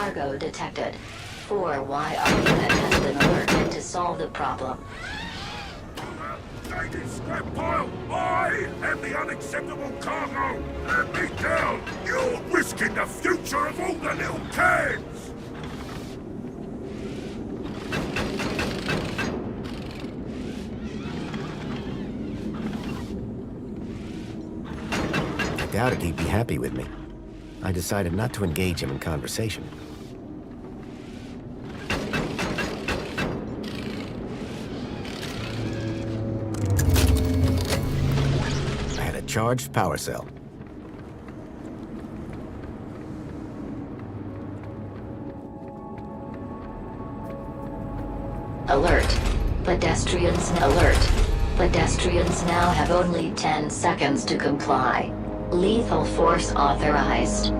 cargo detected. 4Y unit has been alerted to solve the problem. Ladies, scrap pile! I am the unacceptable cargo! Let me down! You're risking the future of all the little cans! I doubted he'd be happy with me. I decided not to engage him in conversation. I had a charged power cell. Alert. Pedestrians alert. Pedestrians now have only 10 seconds to comply. Lethal force authorized.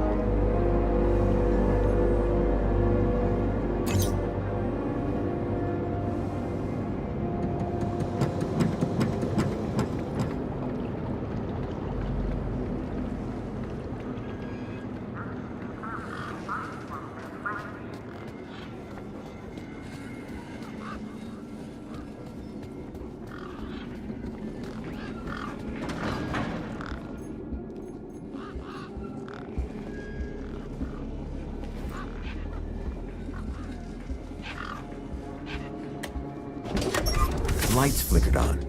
Lights flickered on.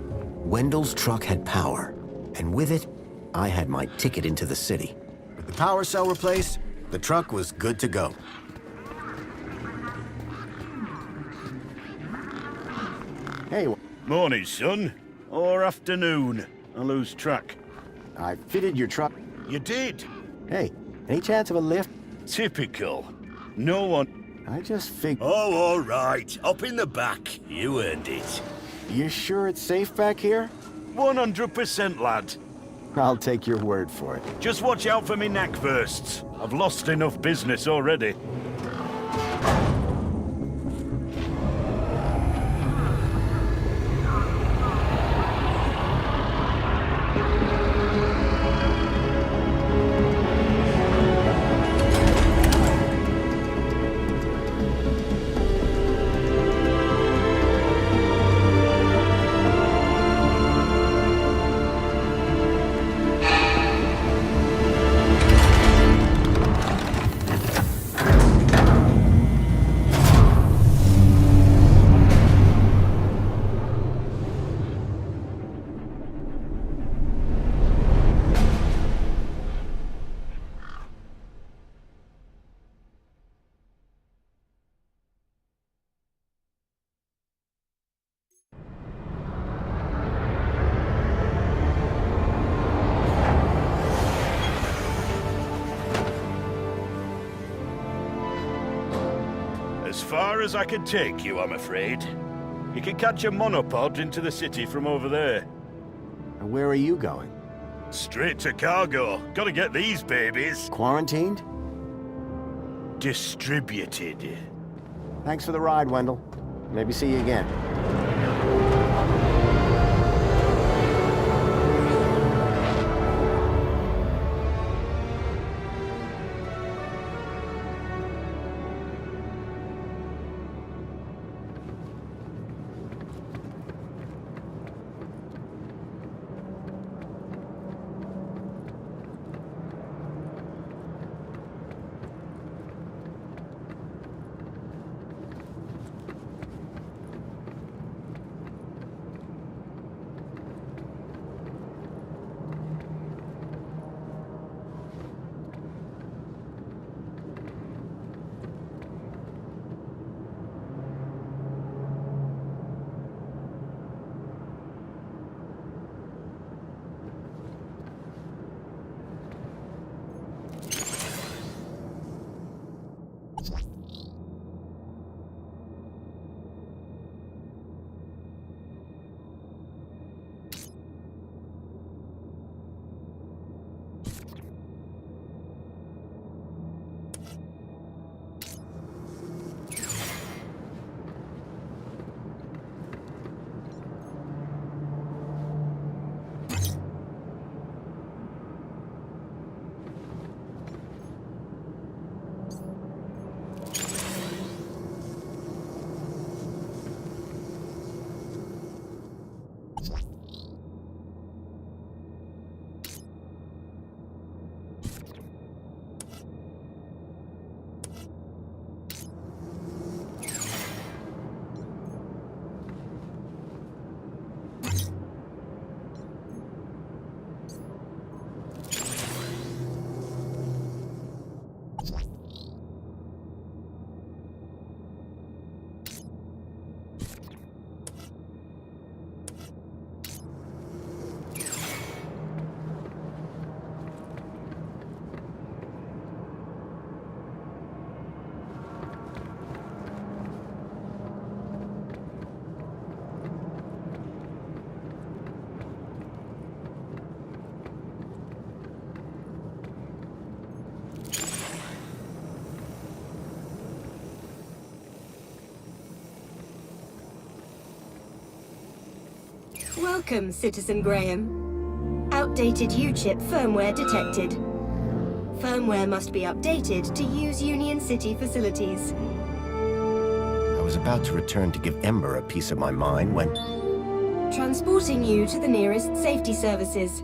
Wendell's truck had power, and with it, I had my ticket into the city. With the power cell replaced, the truck was good to go. Hey, Morning, son. Or afternoon. I lose track. I fitted your truck. You did? Hey, any chance of a lift? Typical. No one... I just figured... Oh, all right. Up in the back. You earned it. You sure it's safe back here? 100%, lad. I'll take your word for it. Just watch out for me neck bursts. I've lost enough business already. As far as I can take you, I'm afraid. You can catch a monopod into the city from over there. And where are you going? Straight to cargo. Gotta get these babies Quarantined? distributed. Thanks for the ride, Wendell. Maybe see you again. Welcome, Citizen Graham. Outdated U-chip firmware detected. Firmware must be updated to use Union City facilities. I was about to return to give Ember a piece of my mind when... Transporting you to the nearest safety services.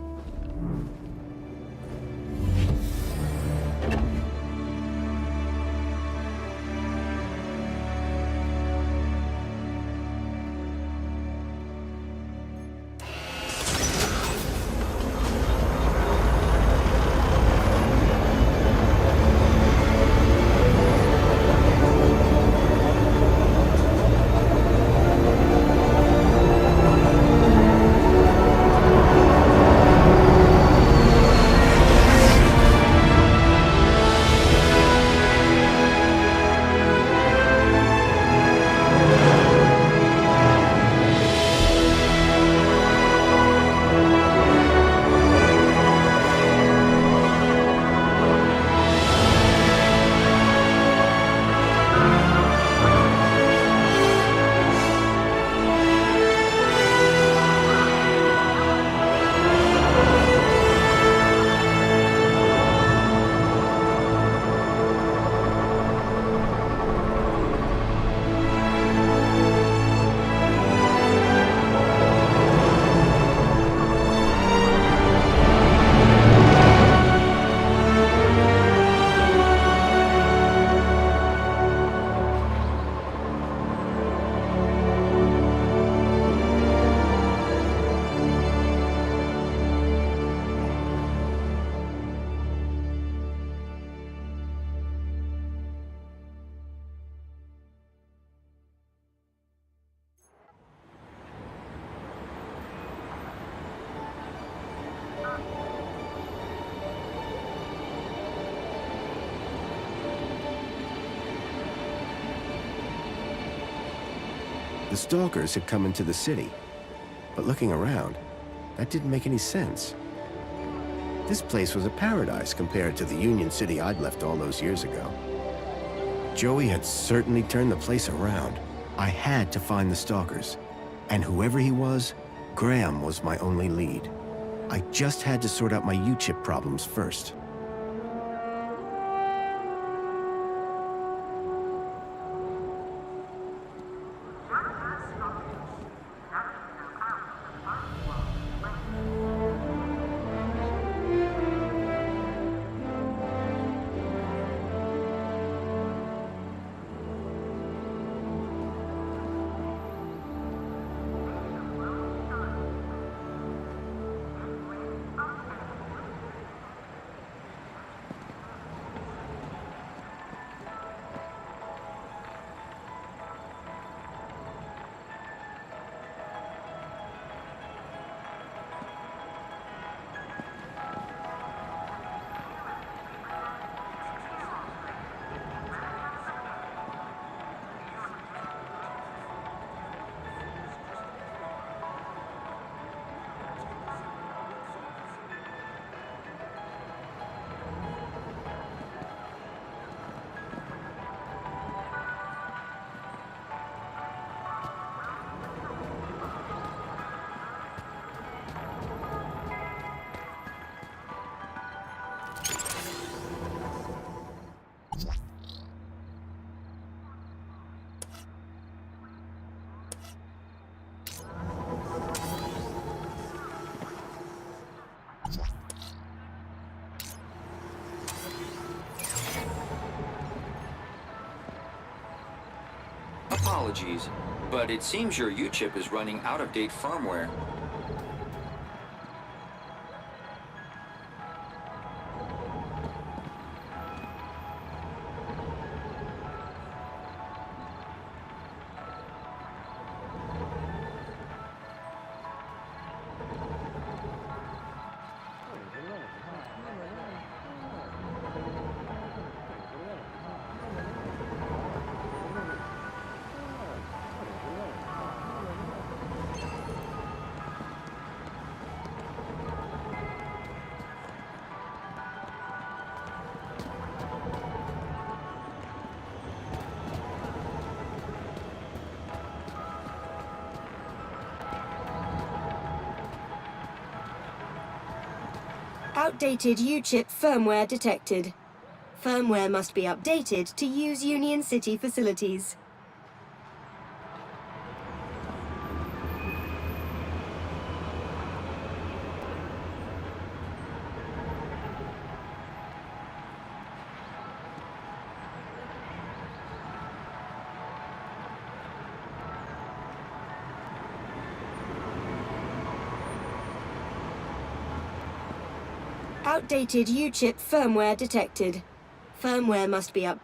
The Stalkers had come into the city, but looking around, that didn't make any sense. This place was a paradise compared to the Union City I'd left all those years ago. Joey had certainly turned the place around. I had to find the Stalkers, and whoever he was, Graham was my only lead. I just had to sort out my U-chip problems first. apologies, but it seems your U-chip is running out-of-date firmware. Outdated U-chip firmware detected. Firmware must be updated to use Union City facilities. Outdated U-chip firmware detected. Firmware must be up.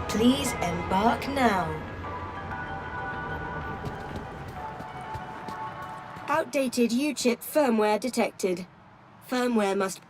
Please embark now. Outdated U-chip firmware detected. Firmware must.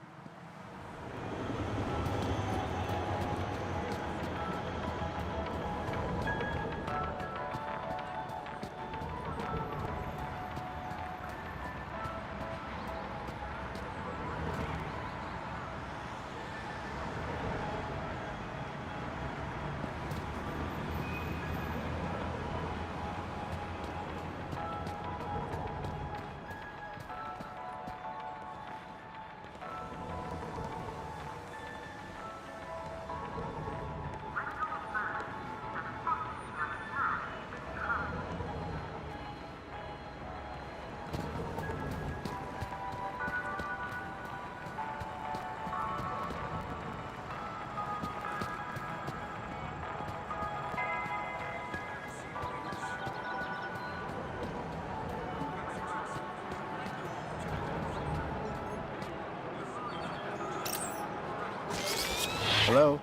Hello?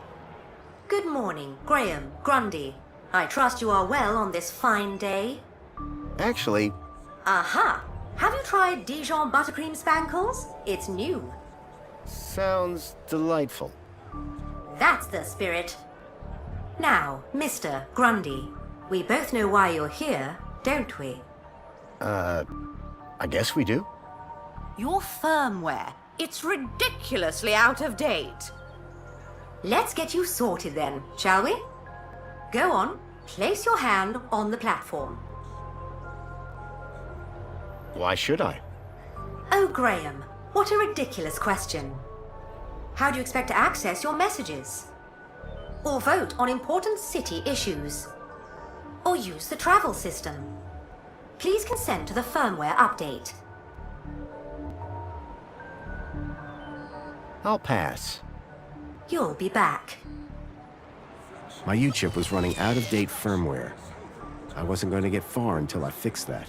Good morning, Graham, Grundy. I trust you are well on this fine day. Actually, Aha! Have you tried Dijon buttercream spankles? It's new. sounds delightful. That's the spirit. Now, Mr. Grundy, we both know why you're here, don't we? I guess we do. Your firmware. It's ridiculously out of date. Let's get you sorted then, shall we? Go on, place your hand on the platform. Why should I? Oh, Graham, what a ridiculous question. How do you expect to access your messages? Or vote on important city issues? Or use the travel system? Please consent to the firmware update. I'll pass. You'll be back. My U-chip was running out-of-date firmware. I wasn't going to get far until I fixed that.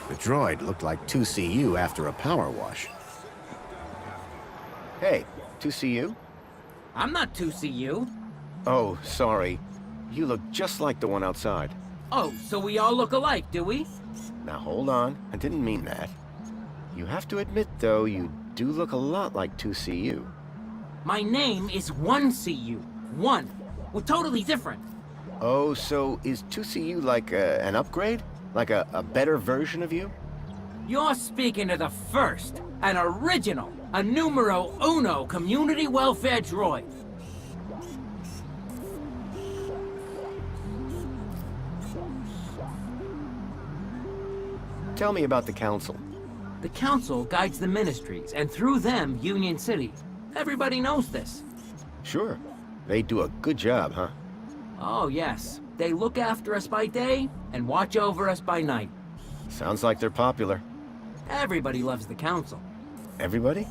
The droid looked like 2CU after a power wash. Hey, 2CU? I'm not 2CU. Oh, sorry. You look just like the one outside. Oh, so we all look alike, do we? Now hold on, I didn't mean that. You have to admit, though, you do look a lot like 2CU. My name is 1CU. 1. We're totally different. Oh, so is 2CU like an upgrade? Like a better version of you? You're speaking to the first, an original, a numero uno community welfare droid. Tell me about the council. The council guides the ministries, and through them, Union City. Everybody knows this. Sure. They do a good job, huh? Oh, yes. They look after us by day and watch over us by night. Sounds like they're popular. Everybody loves the council. Everybody?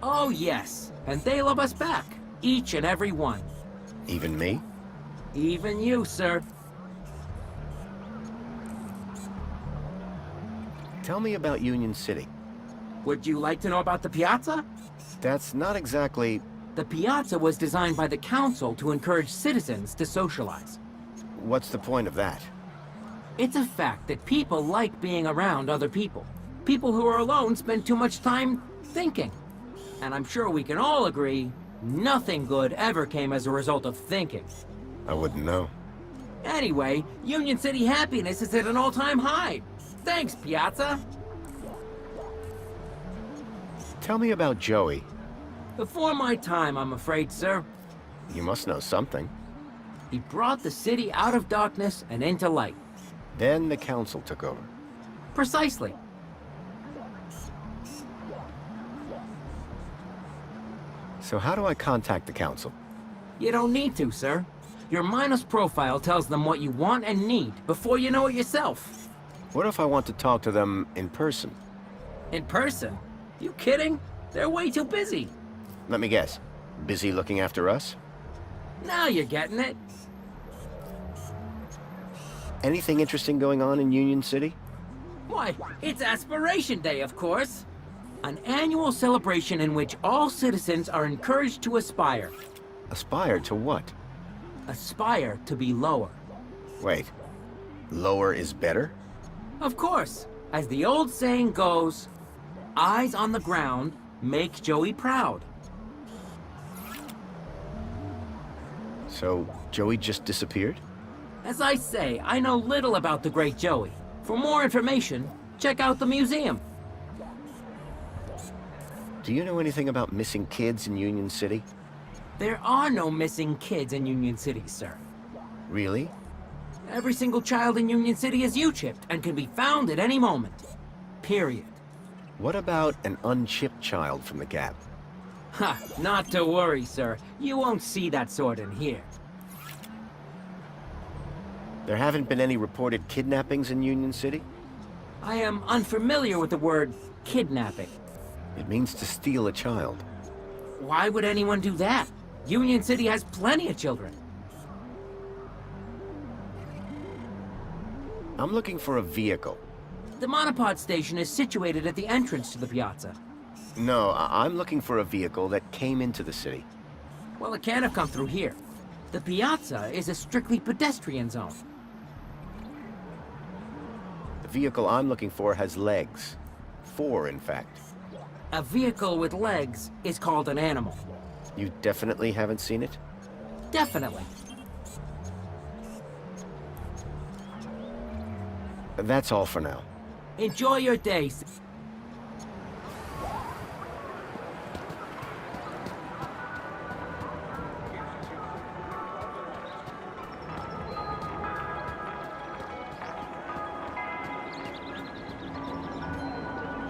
Oh, yes. And they love us back. Each and every one. Even me? Even you, sir. Tell me about Union City. Would you like to know about the piazza? That's not exactly... The piazza was designed by the council to encourage citizens to socialize. What's the point of that? It's a fact that people like being around other people. People who are alone spend too much time thinking. And I'm sure we can all agree, nothing good ever came as a result of thinking. I wouldn't know. Anyway, Union City happiness is at an all-time high. Thanks, Piazza. Tell me about Joey. Before my time, I'm afraid, sir. You must know something. He brought the city out of darkness and into light. Then the council took over. Precisely. So how do I contact the council? You don't need to, sir. Your Minos profile tells them what you want and need before you know it yourself. What if I want to talk to them in person? In person? You kidding? They're way too busy. Let me guess. Busy looking after us? Now you're getting it. Anything interesting going on in Union City? Why, it's Aspiration Day, of course. An annual celebration in which all citizens are encouraged to aspire. Aspire to what? Aspire to be lower. Wait. Lower is better? Of course. As the old saying goes, eyes on the ground make Joey proud. So, Joey just disappeared? As I say, I know little about the great Joey. For more information, check out the museum. Do you know anything about missing kids in Union City? There are no missing kids in Union City, sir. Really? Every single child in Union City is U-chipped and can be found at any moment. Period. What about an unchipped child from the Gap? Ha, not to worry, sir. You won't see that sort in here. There haven't been any reported kidnappings in Union City? I am unfamiliar with the word kidnapping. It means to steal a child. Why would anyone do that? Union City has plenty of children. I'm looking for a vehicle. The monopod station is situated at the entrance to the piazza. No, I'm looking for a vehicle that came into the city. Well, it can't have come through here. The piazza is a strictly pedestrian zone. The vehicle I'm looking for has legs. 4, in fact. A vehicle with legs is called an animal. You definitely haven't seen it? Definitely. That's all for now. Enjoy your day.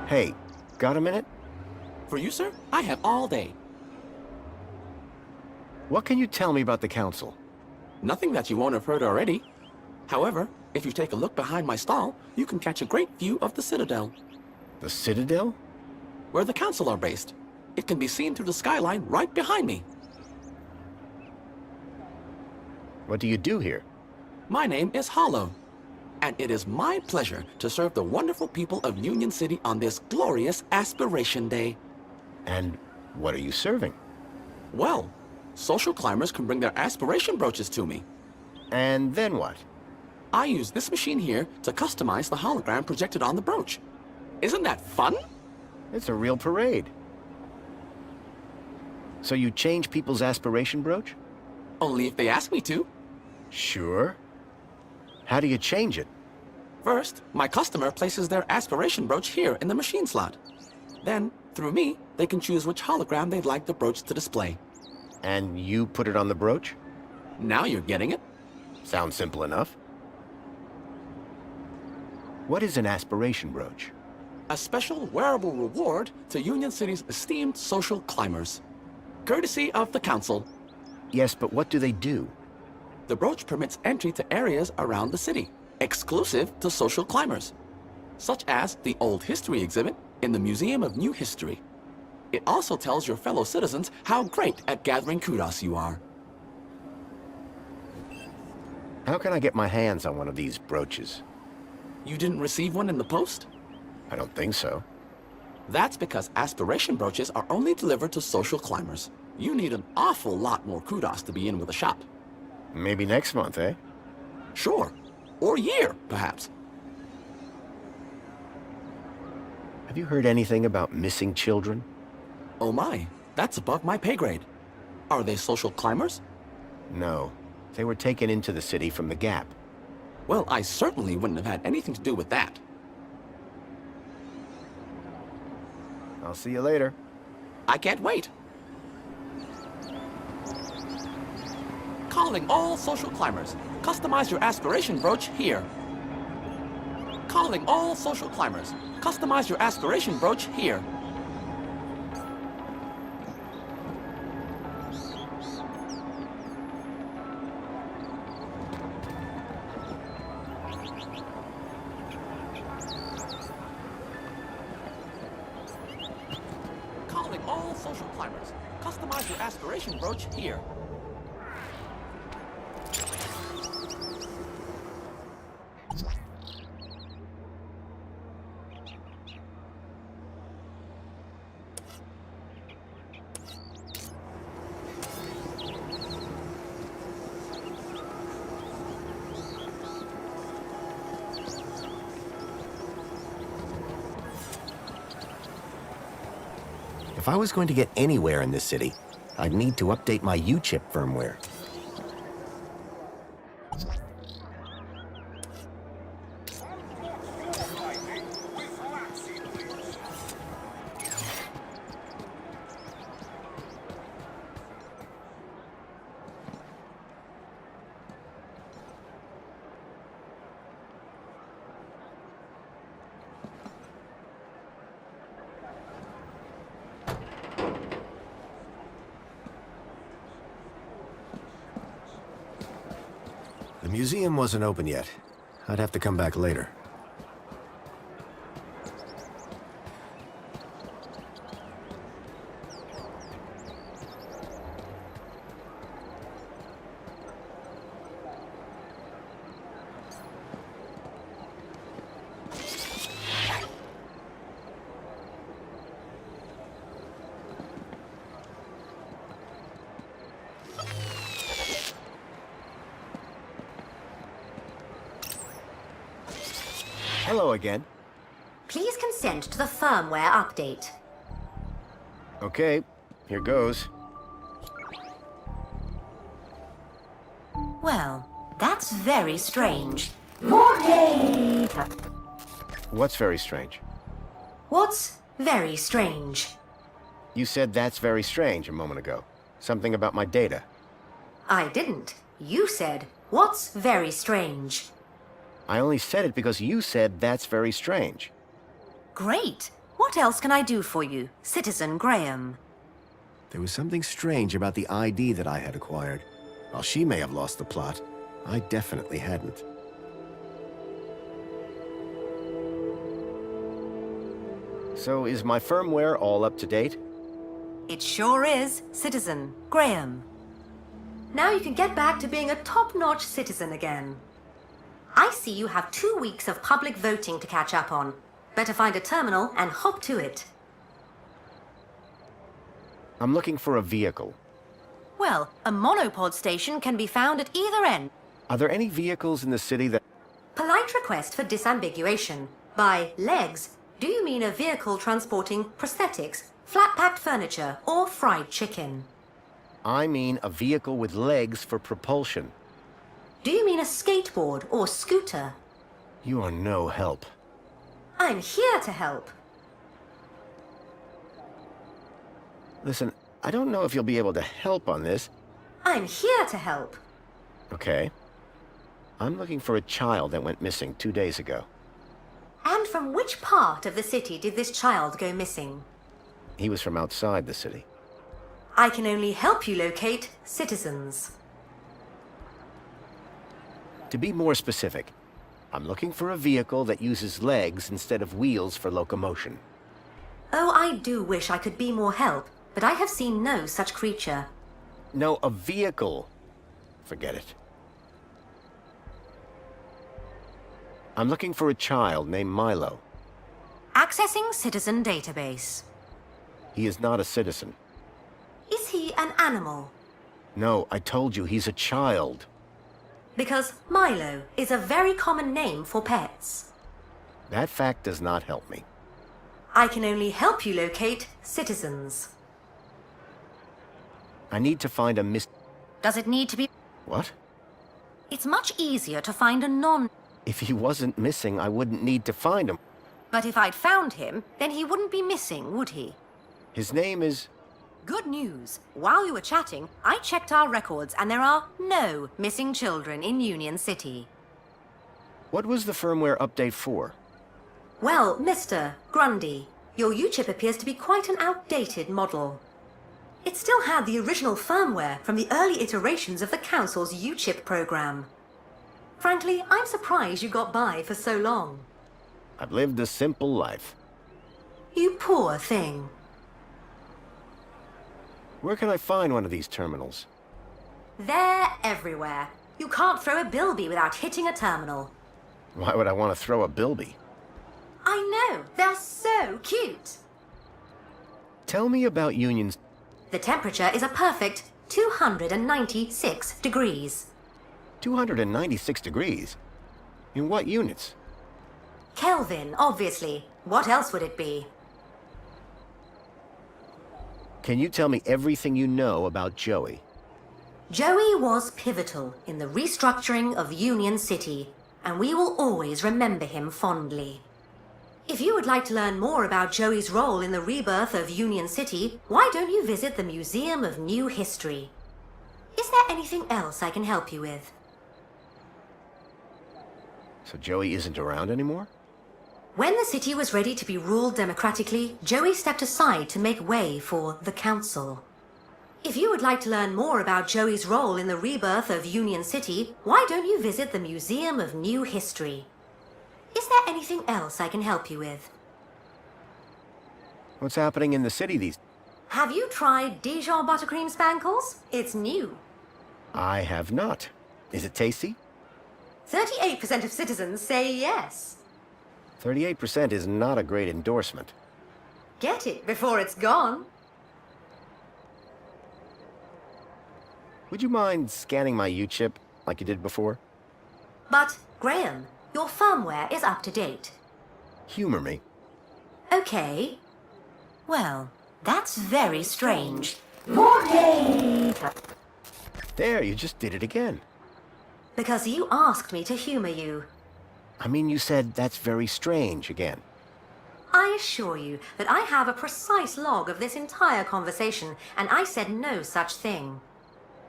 Hey, got a minute? For you, sir? I have all day. What can you tell me about the council? Nothing that you won't have heard already. However, if you take a look behind my stall, you can catch a great view of the Citadel. The Citadel? Where the council are based. It can be seen through the skyline right behind me. What do you do here? My name is Hollow, and it is my pleasure to serve the wonderful people of Union City on this glorious Aspiration Day. And what are you serving? Well, social climbers can bring their aspiration brooches to me. And then what? I use this machine here to customize the hologram projected on the brooch. Isn't that fun? It's a real parade. So you change people's aspiration brooch? Only if they ask me to. Sure. How do you change it? First, my customer places their aspiration brooch here in the machine slot. Then, through me, they can choose which hologram they'd like the brooch to display. And you put it on the brooch? Now you're getting it. Sounds simple enough. What is an aspiration brooch? A special wearable reward to Union City's esteemed social climbers. Courtesy of the Council. Yes, but what do they do? The brooch permits entry to areas around the city, exclusive to social climbers, such as the Old History exhibit in the Museum of New History. It also tells your fellow citizens how great at gathering kudos you are. How can I get my hands on one of these brooches? You didn't receive one in the post? I don't think so. That's because aspiration brooches are only delivered to social climbers. You need an awful lot more kudos to be in with a shop. Maybe next month, eh? Sure. Or year, perhaps. Have you heard anything about missing children? Oh my, that's above my pay grade. Are they social climbers? No. They were taken into the city from the Gap. Well, I certainly wouldn't have had anything to do with that. I'll see you later. I can't wait. Calling all social climbers. Customize your aspiration brooch here. Calling all social climbers. Customize your aspiration brooch here. Calling all social climbers. Customize your aspiration brooch here. If I was going to get anywhere in this city, I'd need to update my U-chip firmware. The museum wasn't open yet. I'd have to come back later. Hello again. Please consent to the firmware update. Okay, here goes. Well, that's very strange. What's very strange? What's very strange? You said that's very strange a moment ago. Something about my data. I didn't. You said, what's very strange? I only said it because you said that's very strange. Great. What else can I do for you, Citizen Graham? There was something strange about the ID that I had acquired. While she may have lost the plot, I definitely hadn't. So is my firmware all up to date? It sure is, Citizen Graham. Now you can get back to being a top-notch citizen again. I see you have 2 weeks of public voting to catch up on. Better find a terminal and hop to it. I'm looking for a vehicle. Well, a monopod station can be found at either end. Are there any vehicles in the city that... Polite request for disambiguation. By legs, do you mean a vehicle transporting prosthetics, flat-packed furniture, or fried chicken? I mean a vehicle with legs for propulsion. Do you mean a skateboard or scooter? You are no help. I'm here to help. Listen, I don't know if you'll be able to help on this. I'm here to help. Okay. I'm looking for a child that went missing 2 days ago. And And from which part of the city did this child go missing? He was from outside the city. I can only help you locate citizens. To be more specific, I'm looking for a vehicle that uses legs instead of wheels for locomotion. Oh, I do wish I could be more help, but I have seen no such creature. No, a vehicle. Forget it. I'm looking for a child named Milo. Accessing citizen database. He is not a citizen. Is he an animal? No, I told you he's a child. Because Milo is a very common name for pets. That fact does not help me. I can only help you locate citizens. I need to find a Does it need to be? What? It's much easier to find a non... If he wasn't missing, I wouldn't need to find him. But if I'd found him, then he wouldn't be missing, would he? His name is... Good news. While you were chatting, I checked our records and there are no missing children in Union City. What was the firmware update for? Well, Mr. Grundy, your U-chip appears to be quite an outdated model. It still had the original firmware from the early iterations of the Council's U-chip program. Frankly, I'm surprised you got by for so long. I've lived a simple life. You poor thing. Where can I find one of these terminals? They're everywhere. You can't throw a bilby without hitting a terminal. Why would I want to throw a bilby? I know, they're so cute. Tell me about Union's... The temperature is a perfect 296 degrees. 296 degrees? In what units? Kelvin, obviously. What else would it be? Can you tell me everything you know about Joey? Joey was pivotal in the restructuring of Union City, and we will always remember him fondly. If you would like to learn more about Joey's role in the rebirth of Union City, why don't you visit the Museum of New History? Is there anything else I can help you with? So Joey isn't around anymore? When the city was ready to be ruled democratically, Joey stepped aside to make way for the Council. If you would like to learn more about Joey's role in the rebirth of Union City, why don't you visit the Museum of New History? Is there anything else I can help you with? What's happening in the city these... Have you tried Dijon buttercream spankles? It's new. I have not. Is it tasty? 38% of citizens say yes. 38% is not a great endorsement. Get it before it's gone. Would you mind scanning my U-chip like you did before? But, Graham, your firmware is up to date. Humor me. Okay. Well, that's very strange. More data. There, you just did it again. Because you asked me to humor you. I mean, you said that's very strange again. I assure you that I have a precise log of this entire conversation, and I said no such thing.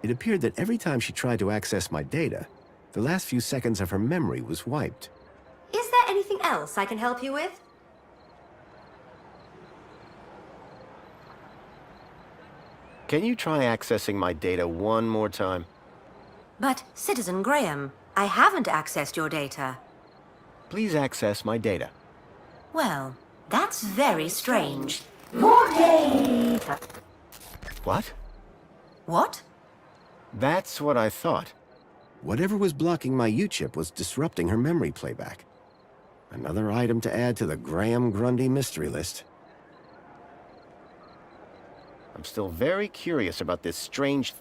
It appeared that every time she tried to access my data, the last few seconds of her memory was wiped. Is there anything else I can help you with? Can you try accessing my data one more time? But, Citizen Graham, I haven't accessed your data. Please access my data. Well, that's very strange. More data. What? What? That's what I thought. Whatever was blocking my U-chip was disrupting her memory playback. Another item to add to the Graham Grundy mystery list. I'm still very curious about this strange...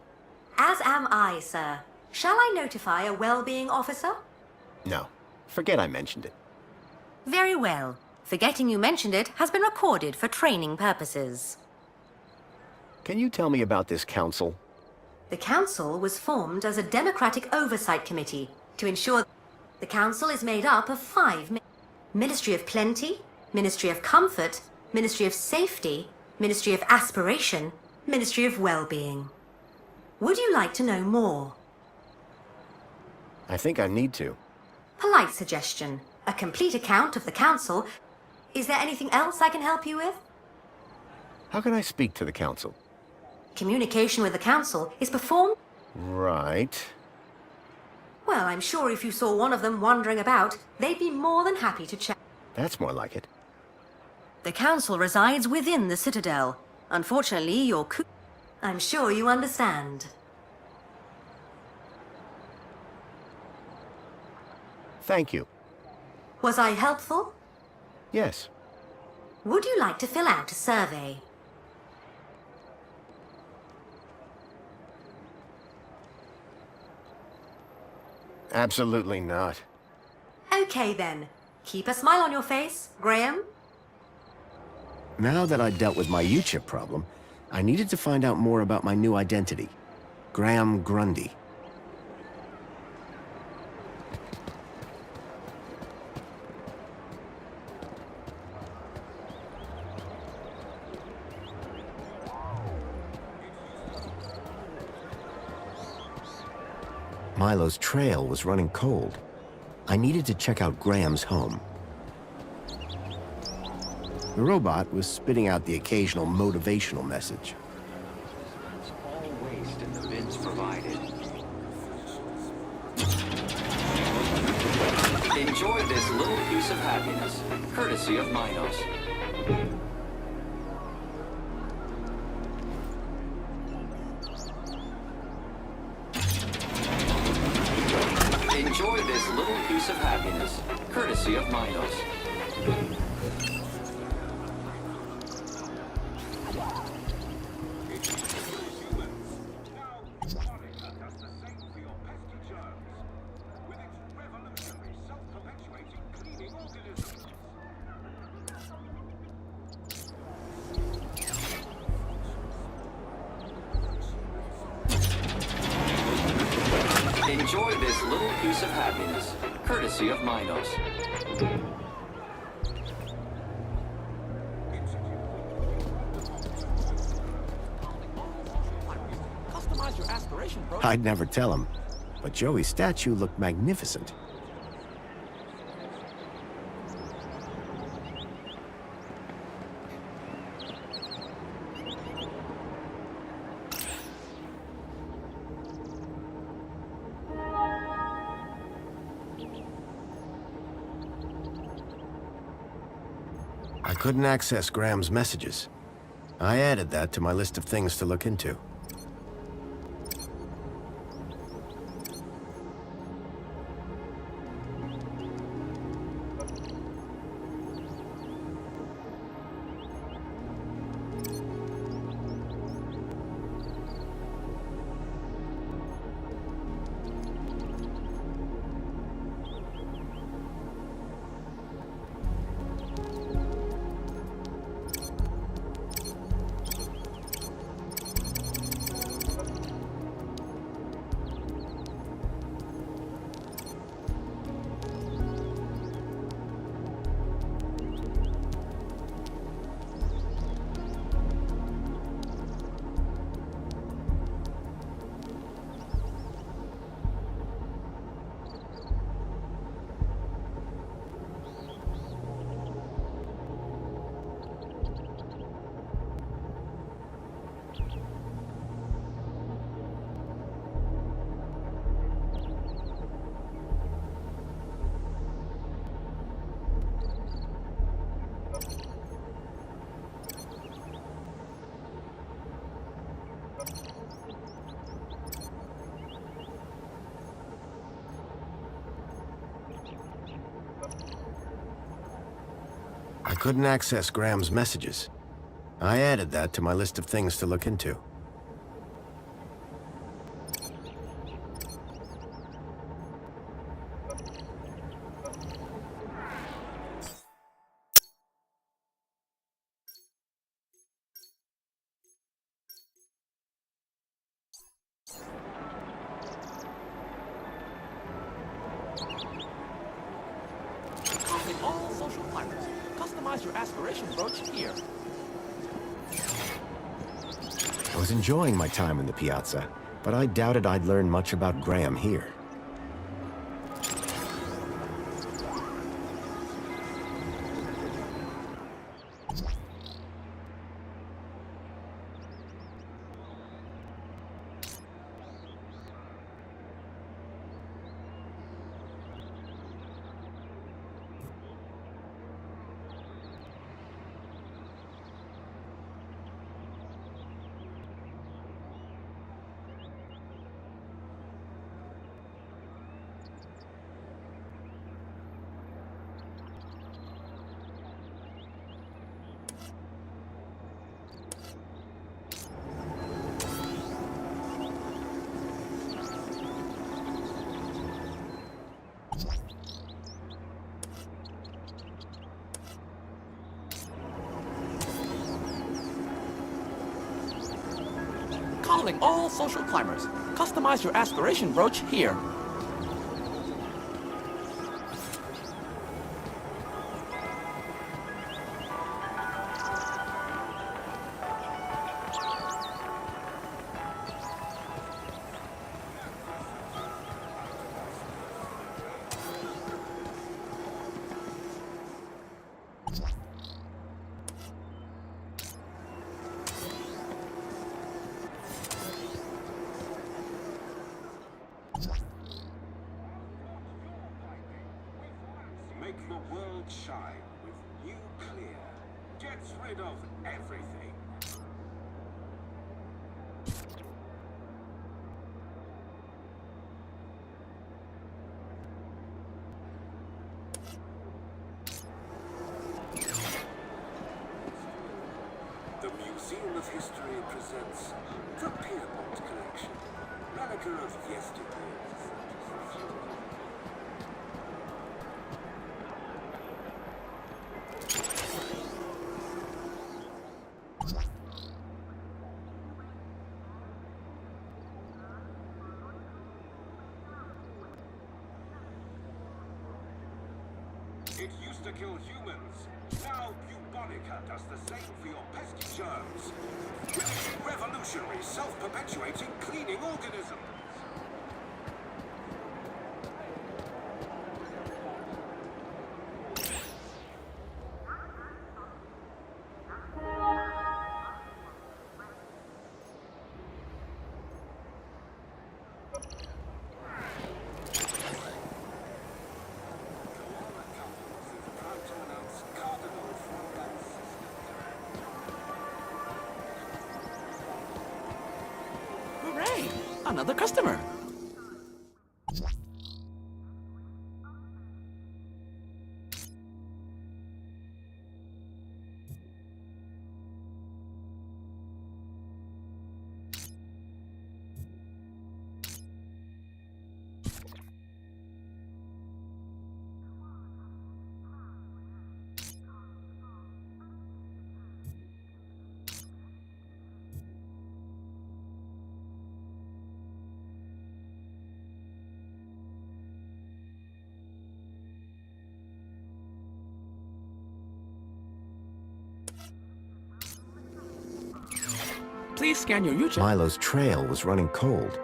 As am I, sir. Shall I notify a well-being officer? No. Forget I mentioned it. Very well. Forgetting you mentioned it has been recorded for training purposes. Can you tell me about this council? The council was formed as a democratic oversight committee to ensure the council is made up of 5 Ministry of Plenty, Ministry of Comfort, Ministry of Safety, Ministry of Aspiration, Ministry of Well-being. Would you like to know more? I think I need to. Polite suggestion. a complete account of the council. Is there anything else I can help you with? How can I speak to the council? Communication with the council is performed... Right. Well, I'm sure if you saw one of them wandering about, they'd be more than happy to chat. That's more like it. The council resides within the Citadel. Unfortunately, your I'm sure you understand. Thank you. Was I helpful? Yes. Would you like to fill out a survey? Absolutely not. Okay then. Keep a smile on your face, Graham. Now that I'd dealt with my U-chip problem, I needed to find out more about my new identity. Graham Grundy. Milo's trail was running cold. I needed to check out Graham's home. The robot was spitting out the occasional motivational message. All waste in the bins provided. Enjoy this little piece of happiness, courtesy of Minos. Enjoy this little piece of happiness, courtesy of Minos. Enjoy this little piece of happiness, courtesy of Minos. Customize your aspiration, bro. I'd never tell him, but Joey's statue looked magnificent. I couldn't access Graham's messages. I added that to my list of things to look into. I couldn't access Graham's messages. I added that to my list of things to look into. Copying all social climbers. Customize your aspiration brooch here. I was enjoying my time in the piazza, but I doubted I'd learn much about Graham here. Calling all social climbers. Customize your aspiration brooch here. Make the world shine with new clear. Gets rid of everything. The Museum of History presents the Pierpont Collection. Relica of yesterday. It used to kill humans. Now Bubonica does the same for your pesky germs. Revolutionary, self-perpetuating cleaning organism. Hooray! Another customer. Please scan your UChip. Milo's trail was running cold.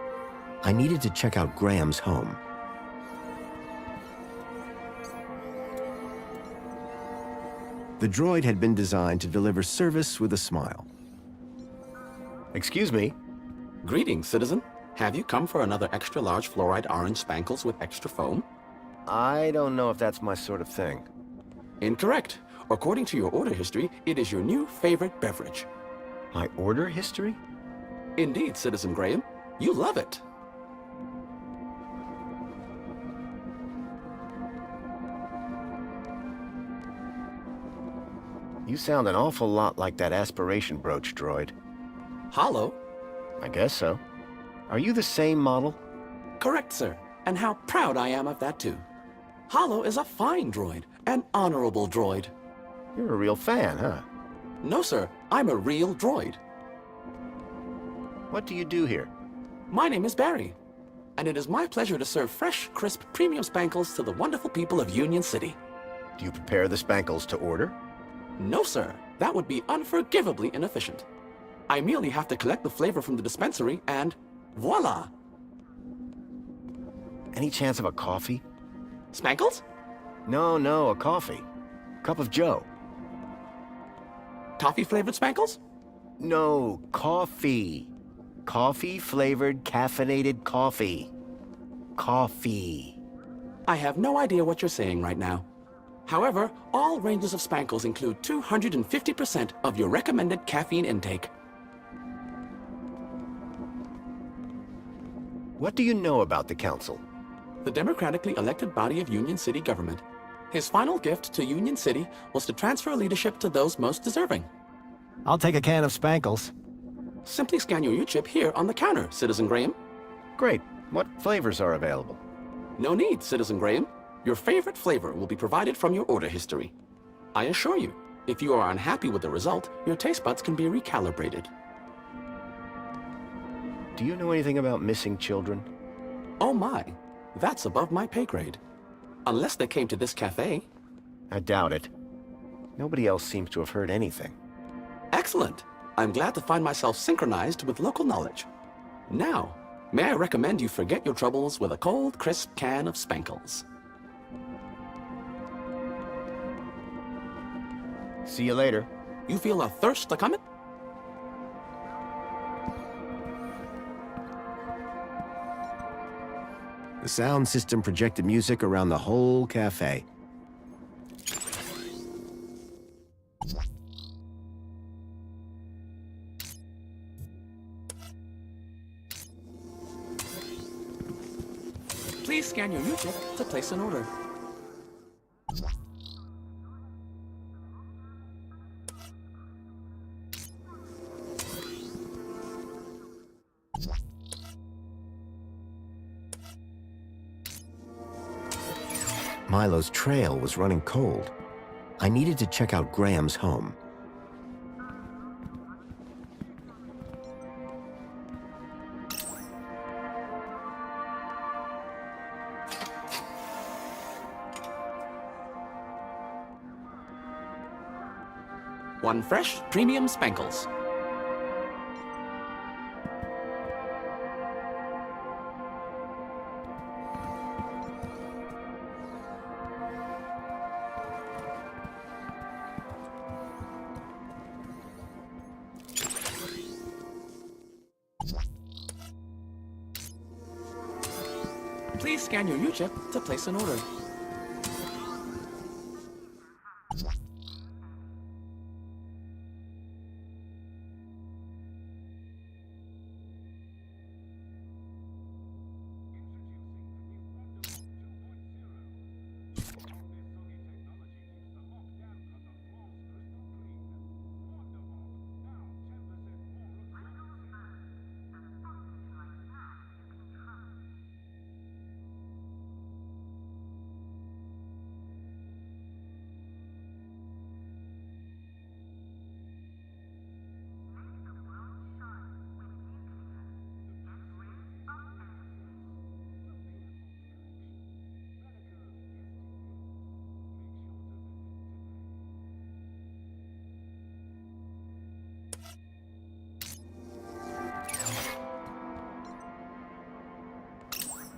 I needed to check out Graham's home. The droid had been designed to deliver service with a smile. Excuse me. Greetings, citizen. Have you come for another extra large fluoride orange spankles with extra foam? I don't know if that's my sort of thing. Incorrect. According to your order history, it is your new favorite beverage. My order history? Indeed, Citizen Graham. You love it. You sound an awful lot like that aspiration brooch droid. Hollow? I guess so. Are you the same model? Correct, sir. And how proud I am of that, too. Hollow is a fine droid, an honorable droid. You're a real fan, huh? No, sir. I'm a real droid. What do you do here? My name is Barry, and it is my pleasure to serve fresh, crisp, premium spankles to the wonderful people of Union City. Do you prepare the spankles to order? No, sir. That would be unforgivably inefficient. I merely have to collect the flavor from the dispensary and voila! Any chance of a coffee? Spankles? No, a coffee. Cup of joe. Coffee-flavored spankles? No, coffee. Coffee-flavored caffeinated coffee. Coffee. I have no idea what you're saying right now. However, all ranges of spankles include 250% of your recommended caffeine intake. What do you know about the council? The democratically elected body of Union City government. His final gift to Union City was to transfer leadership to those most deserving. I'll take a can of spankles. Simply scan your UChip here on the counter, Citizen Graham. Great. What flavors are available? No need, Citizen Graham. Your favorite flavor will be provided from your order history. I assure you, if you are unhappy with the result, your taste buds can be recalibrated. Do you know anything about missing children? Oh my, that's above my pay grade. Unless they came to this cafe. I doubt it. Nobody else seems to have heard anything. Excellent. I'm glad to find myself synchronized with local knowledge. Now, may I recommend you forget your troubles with a cold, crisp can of Spankles. See you later. You feel a thirst a coming? The sound system projected music around the whole cafe. Please scan your U-chip to place an order. Milo's trail was running cold. I needed to check out Graham's home. One fresh, premium Spankles. Please scan your U-chip to place an order.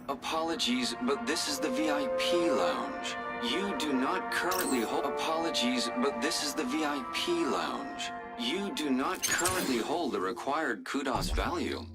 Apologies, but this is the VIP lounge. You do not currently hold... Apologies, but this is the VIP lounge. You do not currently hold the required kudos value.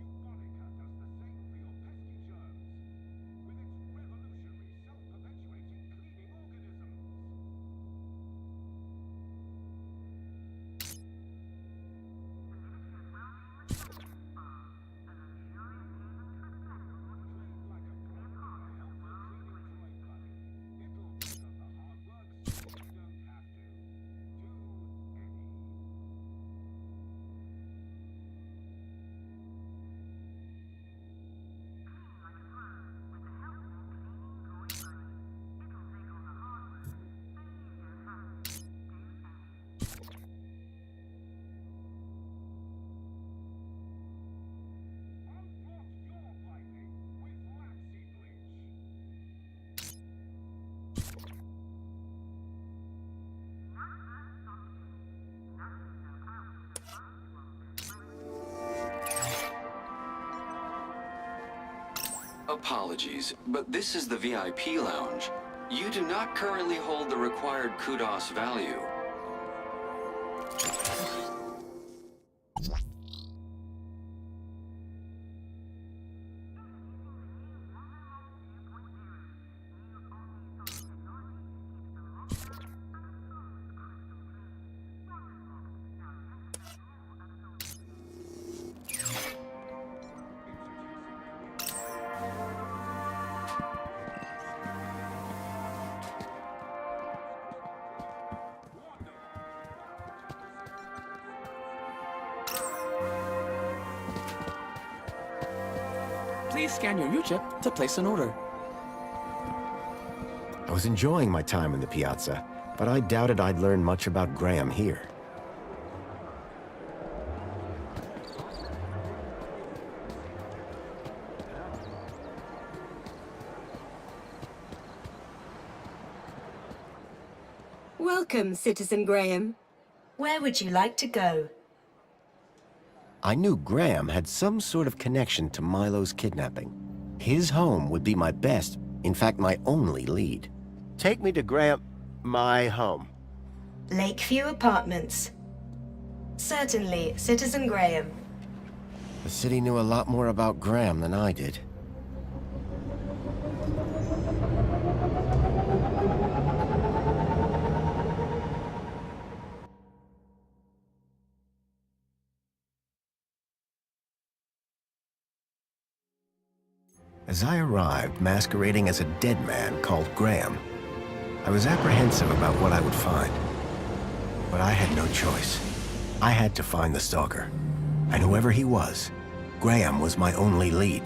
Apologies, but this is the VIP lounge. You do not currently hold the required kudos value. Please scan your U-chip to place an order. I was enjoying my time in the piazza, but I doubted I'd learn much about Graham here. Welcome, Citizen Graham. Where would you like to go? I knew Graham had some sort of connection to Milo's kidnapping. His home would be my best, in fact, my only lead. Take me to Graham... my home. Lakeview Apartments. Certainly, Citizen Graham. The city knew a lot more about Graham than I did. As I arrived, masquerading as a dead man called Graham, I was apprehensive about what I would find. But I had no choice. I had to find the stalker. And whoever he was, Graham was my only lead.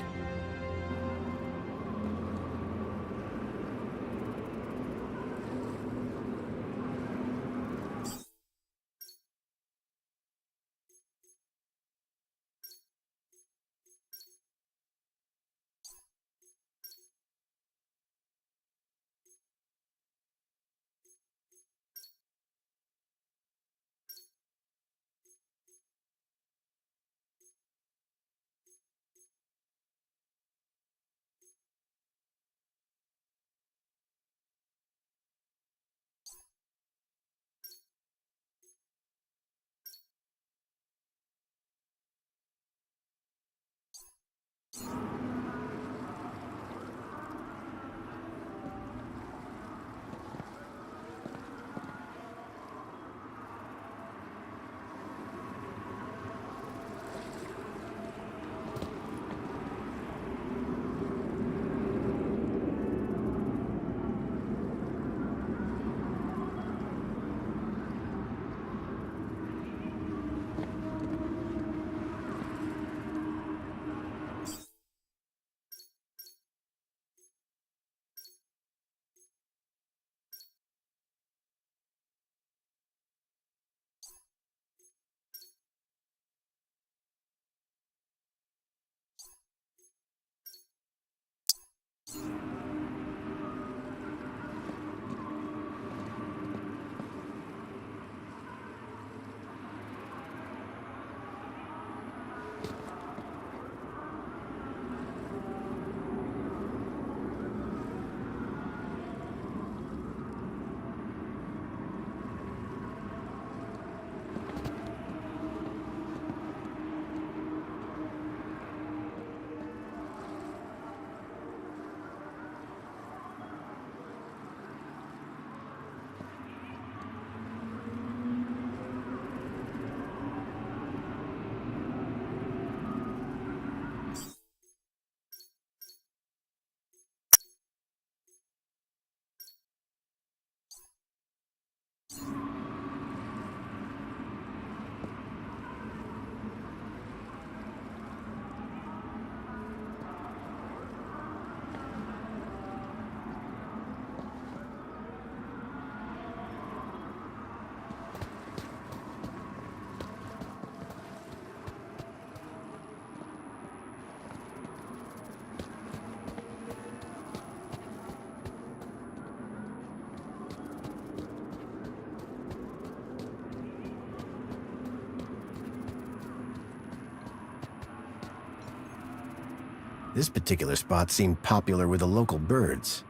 This particular spot seemed popular with the local birds.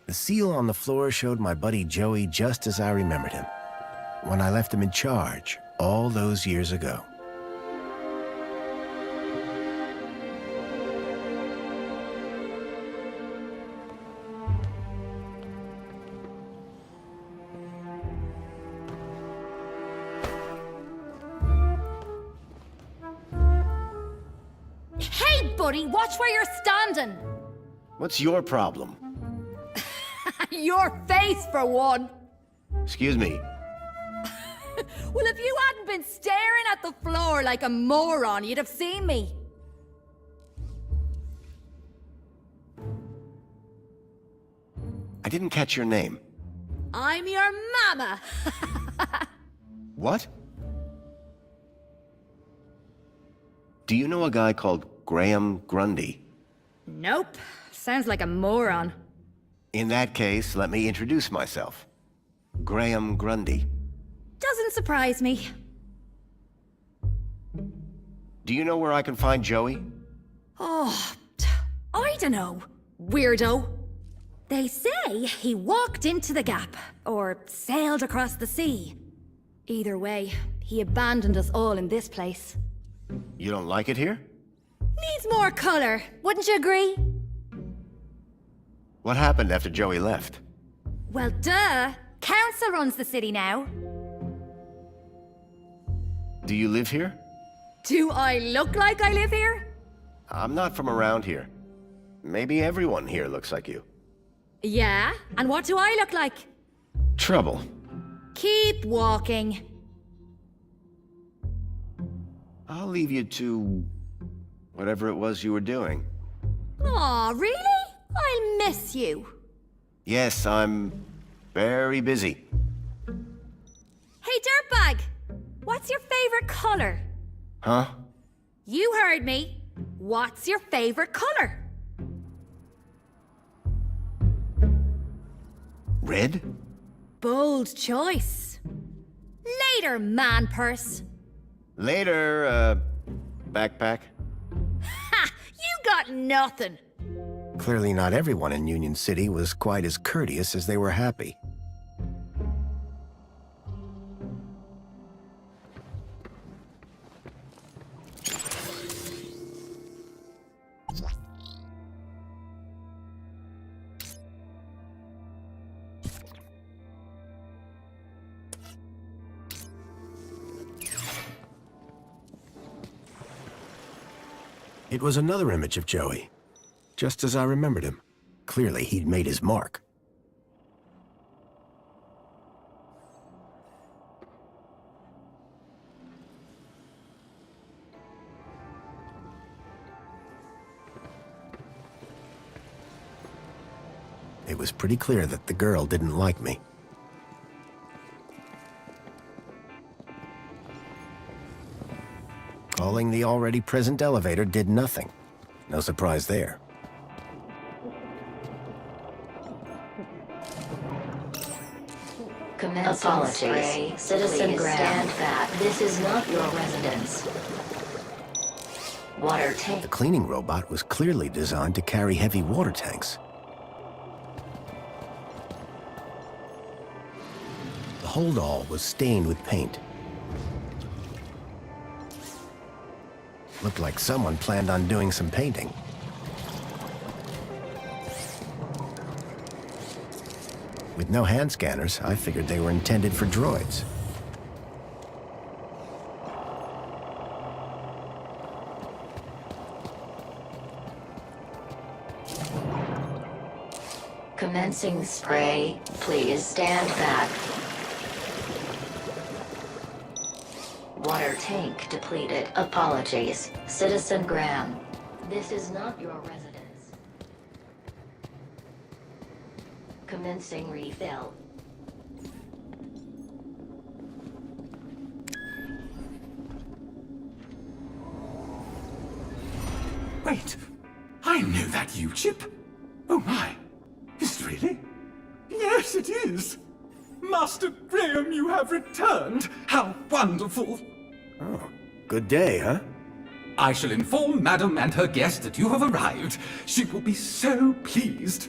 The seal on the floor showed my buddy Joey just as I remembered him, when I left him in charge all those years ago. Hey, buddy, watch where you're standing! What's your problem? Your face, for one! Excuse me. Well, if you hadn't been staring at the floor like a moron, you'd have seen me. I didn't catch your name. I'm your mama. What? Do you know a guy called Graham Grundy? Nope. Sounds like a moron. In that case, let me introduce myself. Graham Grundy. Doesn't surprise me. Do you know where I can find Joey? Oh, I dunno. Weirdo. They say he walked into the gap, or sailed across the sea. Either way, he abandoned us all in this place. You don't like it here? Needs more color, wouldn't you agree? What happened after Joey left? Well, duh. Council runs the city now. Do you live here? Do I look like I live here? I'm not from around here. Maybe everyone here looks like you. Yeah? And what do I look like? Trouble. Keep walking. I'll leave you to whatever it was you were doing. Aw, really? I'll miss you. Yes, I'm very busy. Hey, dirtbag! What's your favorite color? Huh? You heard me. What's your favorite color? Red? Bold choice. Later, man purse. Later, backpack. Ha! You got nothing. Clearly not everyone in Union City was quite as courteous as they were happy. It was another image of Joey, just as I remembered him. Clearly, he'd made his mark. It was pretty clear that the girl didn't like me. Calling the already present elevator did nothing. No surprise there. Apologies. Citizen Graham. Stand back. This is not your residence. Water tank. The cleaning robot was clearly designed to carry heavy water tanks. The holdall was stained with paint. Looked like someone planned on doing some painting. With no hand scanners, I figured they were intended for droids. Commencing spray. Please stand back. Water tank depleted. Apologies, Citizen Graham. This is not your residence. Commencing refill. Wait, I know that U-chip. Oh my, is it really? Yes, it is. Master Graham, you have returned. How wonderful. Oh, good day, huh? I shall inform Madam and her guest that you have arrived. She will be so pleased.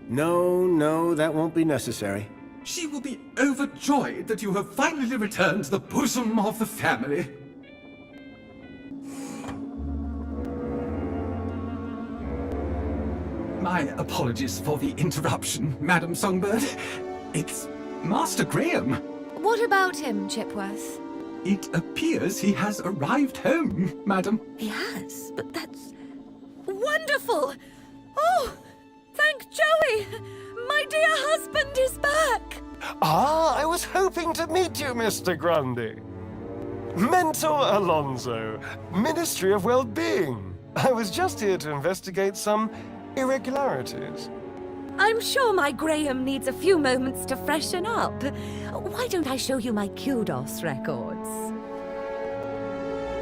No, that won't be necessary. She will be overjoyed that you have finally returned to the bosom of the family. My apologies for the interruption, Madam Songbird. It's Master Graham. What about him, Chipworth? It appears he has arrived home, Madam. He has, but that's wonderful! Oh, thank Joey! My dear husband is back! Ah, I was hoping to meet you, Mr. Grundy. Mentor Alonso, Ministry of Well-Being. I was just here to investigate some irregularities. I'm sure my Graham needs a few moments to freshen up. Why don't I show you my kudos records?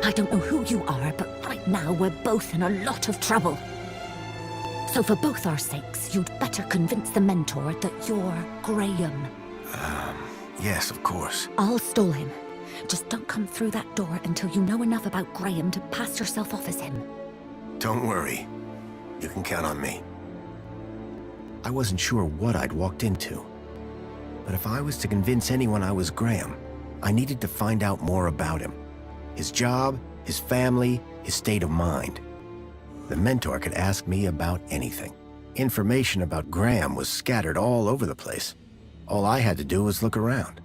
I don't know who you are, but right now we're both in a lot of trouble. So for both our sakes, you'd better convince the mentor that you're Graham. Yes, of course. I'll stall him. Just don't come through that door until you know enough about Graham to pass yourself off as him. Don't worry. You can count on me. I wasn't sure what I'd walked into. But if I was to convince anyone I was Graham, I needed to find out more about him. His job, his family, his state of mind. The mentor could ask me about anything. Information about Graham was scattered all over the place. All I had to do was look around.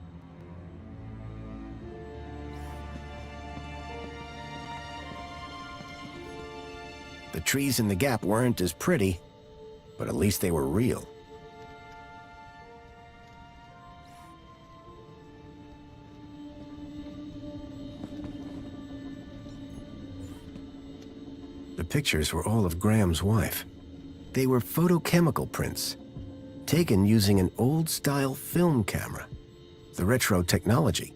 The trees in the gap weren't as pretty, but at least they were real. The pictures were all of Graham's wife. They were photochemical prints, taken using an old-style film camera. The retro technology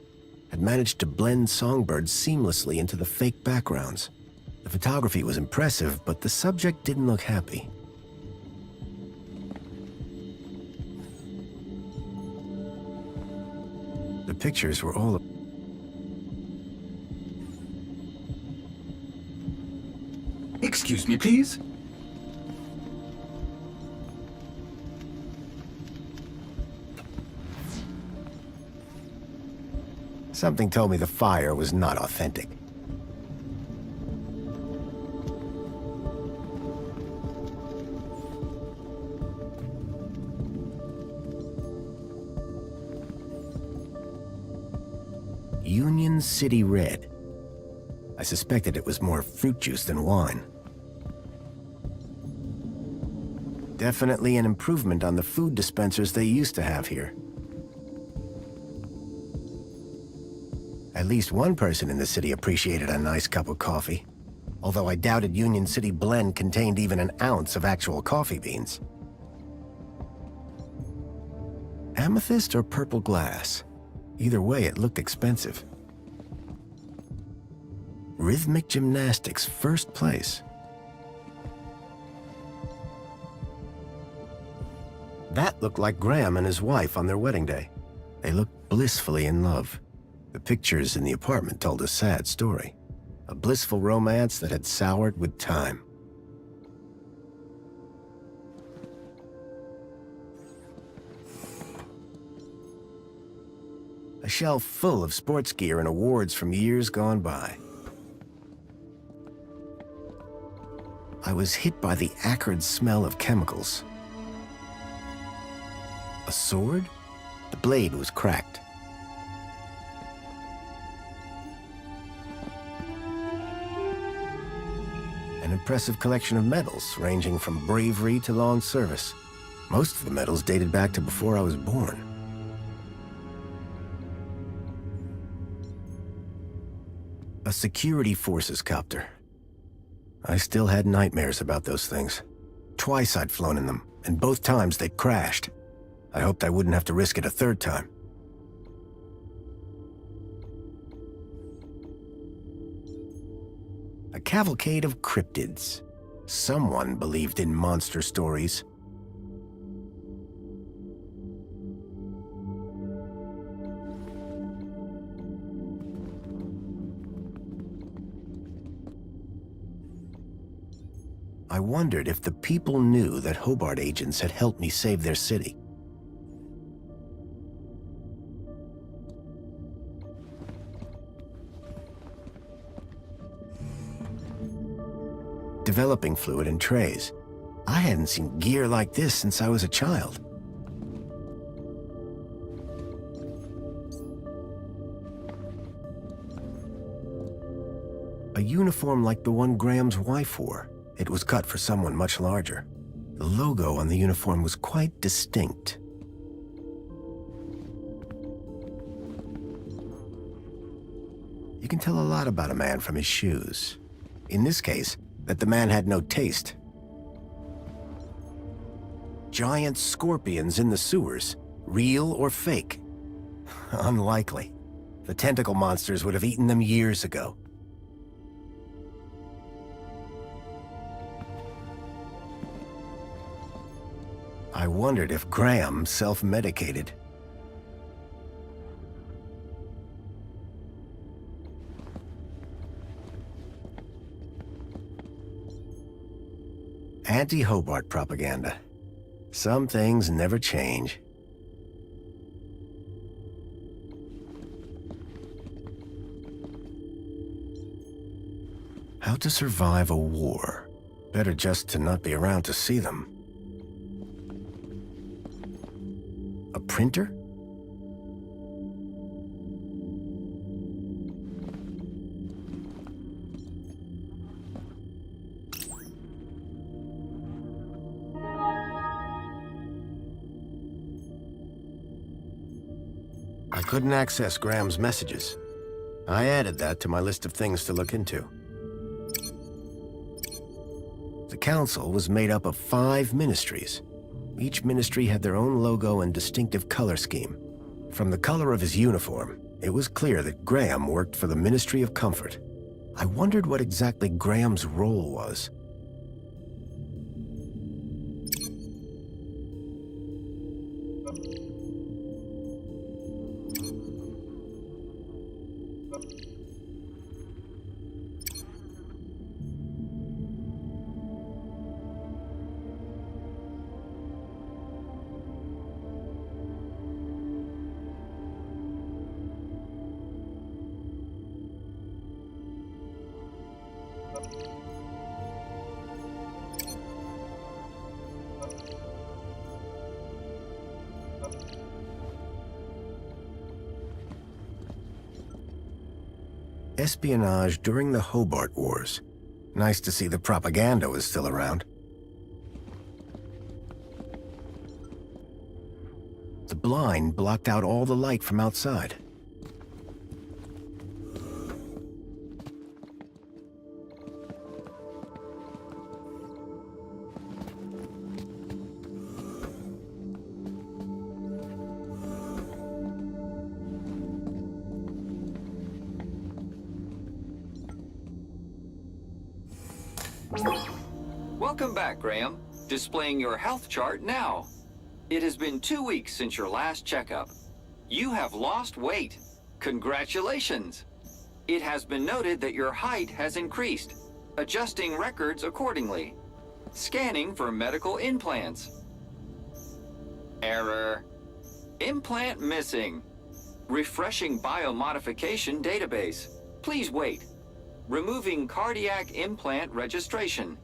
had managed to blend songbirds seamlessly into the fake backgrounds. The photography was impressive, but the subject didn't look happy. The pictures were all... Excuse me, please. Something told me the fire was not authentic. Union City Red. I suspected it was more fruit juice than wine. Definitely an improvement on the food dispensers they used to have here. At least one person in the city appreciated a nice cup of coffee, although I doubted Union City Blend contained even an ounce of actual coffee beans. Amethyst or purple glass? Either way, it looked expensive. Rhythmic gymnastics, first place. That looked like Graham and his wife on their wedding day. They looked blissfully in love. The pictures in the apartment told a sad story. A blissful romance that had soured with time. A shelf full of sports gear and awards from years gone by. I was hit by the acrid smell of chemicals. A sword? The blade was cracked. An impressive collection of medals, ranging from bravery to long service. Most of the medals dated back to before I was born. A security forces copter. I still had nightmares about those things. Twice I'd flown in them, and both times they'd crashed. I hoped I wouldn't have to risk it a third time. A cavalcade of cryptids. Someone believed in monster stories. I wondered if the people knew that Hobart agents had helped me save their city. Developing fluid in trays. I hadn't seen gear like this since I was a child. A uniform like the one Graham's wife wore. It was cut for someone much larger. The logo on the uniform was quite distinct. You can tell a lot about a man from his shoes. In this case, that the man had no taste. Giant scorpions in the sewers, real or fake? Unlikely. The tentacle monsters would have eaten them years ago. I wondered if Graham self-medicated. Anti-Hobart propaganda. Some things never change. How to survive a war. Better just to not be around to see them. A printer? I couldn't access Graham's messages. I added that to my list of things to look into. The council was made up of 5 ministries. Each ministry had their own logo and distinctive color scheme. From the color of his uniform, it was clear that Graham worked for the Ministry of Comfort. I wondered what exactly Graham's role was. Espionage during the Hobart Wars. Nice to see the propaganda was still around. The blind blocked out all the light from outside. Welcome back, Graham. Displaying your health chart now. It has been 2 weeks since your last checkup. You have lost weight. Congratulations. It has been noted that your height has increased. Adjusting records accordingly. Scanning for medical implants. Error. Implant missing. Refreshing biomodification database. Please wait. Removing cardiac implant registration.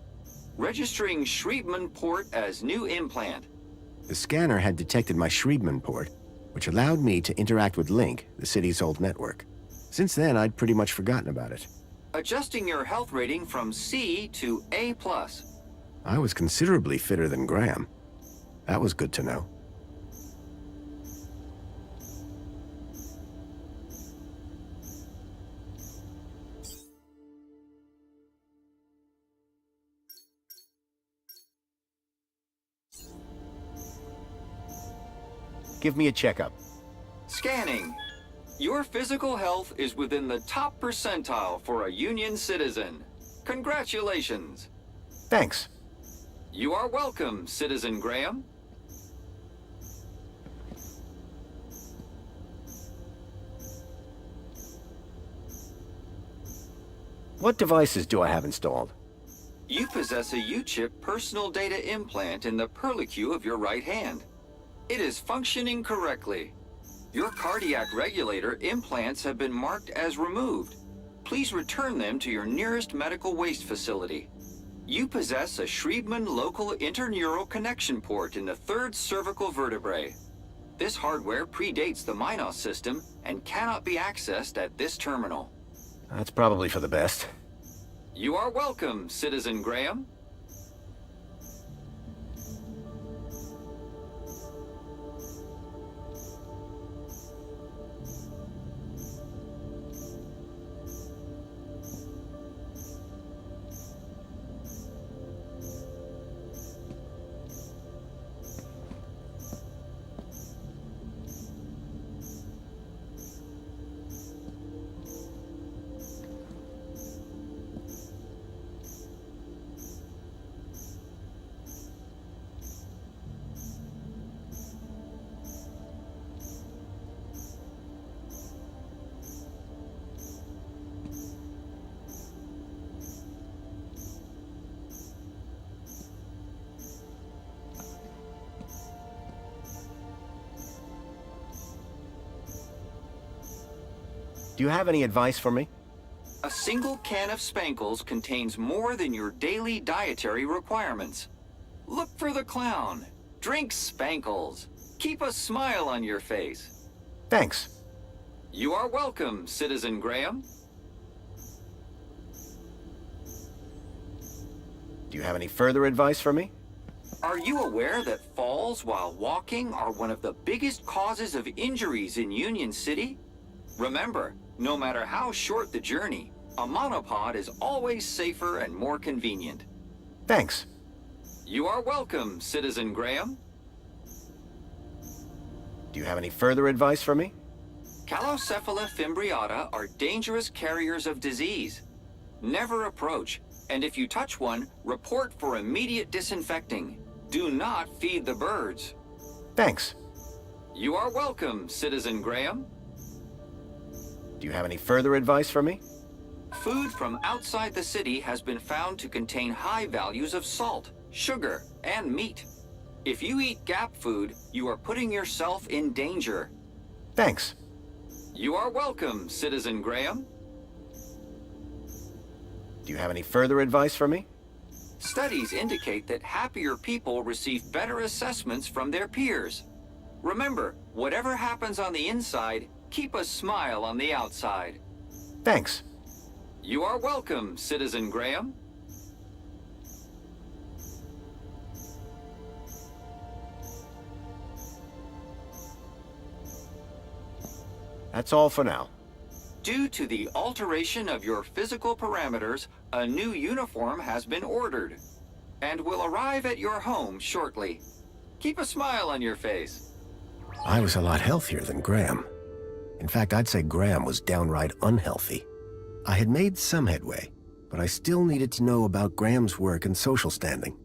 Registering Schriebman port as new implant. The scanner had detected my Schriebman port, which allowed me to interact with Link, the city's old network. Since then, I'd pretty much forgotten about it. Adjusting your health rating from C to A+. I was considerably fitter than Graham. That was good to know. Give me a checkup. Scanning. Your physical health is within the top percentile for a Union citizen. Congratulations. Thanks. You are welcome, Citizen Graham. What devices do I have installed? You possess a U-chip personal data implant in the perlicue of your right hand. It is functioning correctly. Your cardiac regulator implants have been marked as removed. Please return them to your nearest medical waste facility. You possess a Schriebman local interneural connection port in the 3rd cervical vertebrae. This hardware predates the Minos system and cannot be accessed at this terminal. That's probably for the best. You are welcome, Citizen Graham. Do you have any advice for me? A single can of Spankles contains more than your daily dietary requirements. Look for the clown. Drink Spankles. Keep a smile on your face. Thanks. You are welcome, Citizen Graham. Do you have any further advice for me? Are you aware that falls while walking are one of the biggest causes of injuries in Union City? Remember, no matter how short the journey, a monopod is always safer and more convenient. Thanks. You are welcome, Citizen Graham. Do you have any further advice for me? Calocephala fimbriata are dangerous carriers of disease. Never approach, and if you touch one, report for immediate disinfecting. Do not feed the birds. Thanks. You are welcome, Citizen Graham. Do you have any further advice for me? Food from outside the city has been found to contain high values of salt, sugar, and meat. If you eat Gap food, you are putting yourself in danger. Thanks. You are welcome, Citizen Graham. Do you have any further advice for me? Studies indicate that happier people receive better assessments from their peers. Remember, whatever happens on the inside, keep a smile on the outside. Thanks. You are welcome, Citizen Graham. That's all for now. Due to the alteration of your physical parameters, a new uniform has been ordered and will arrive at your home shortly. Keep a smile on your face. I was a lot healthier than Graham. In fact, I'd say Graham was downright unhealthy. I had made some headway, but I still needed to know about Graham's work and social standing.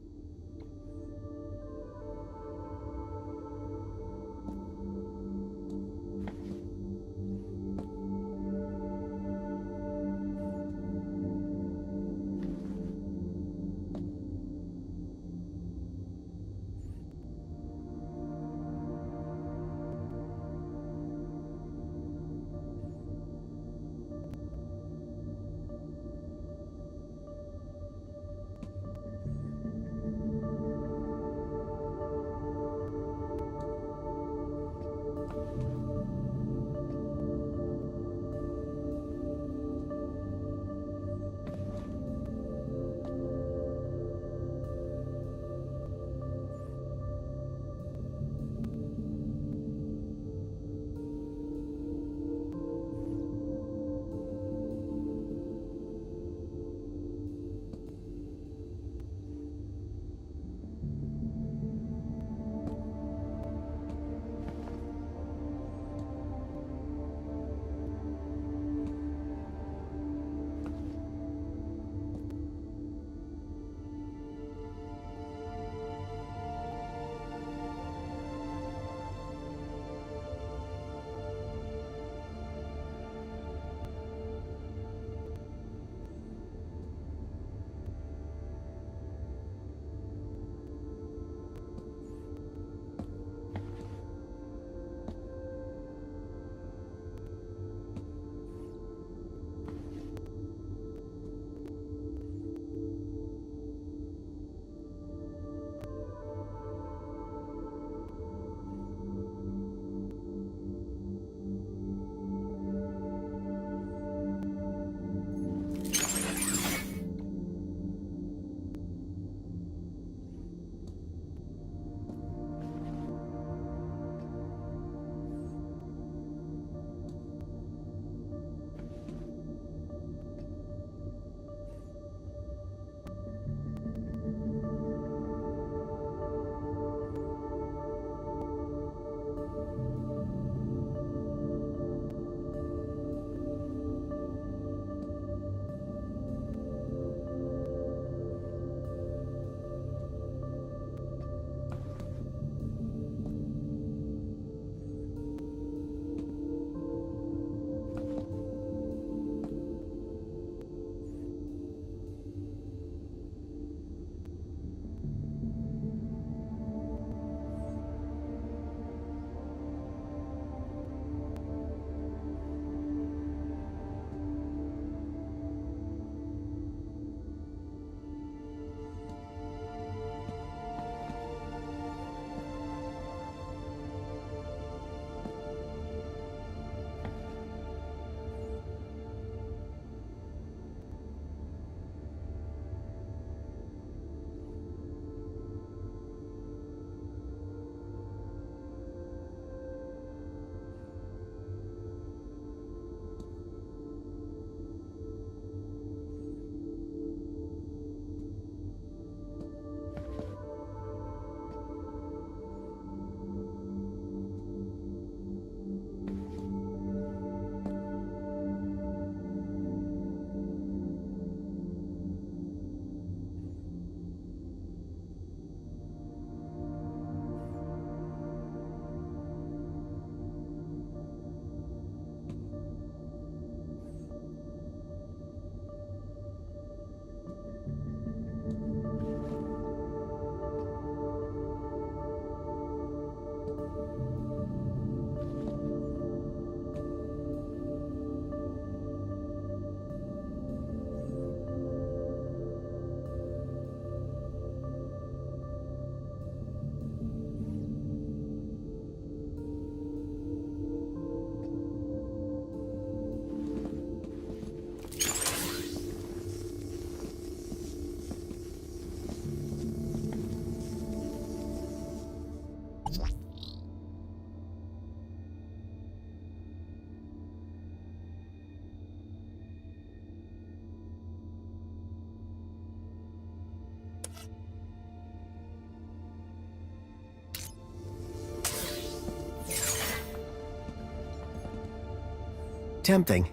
Tempting,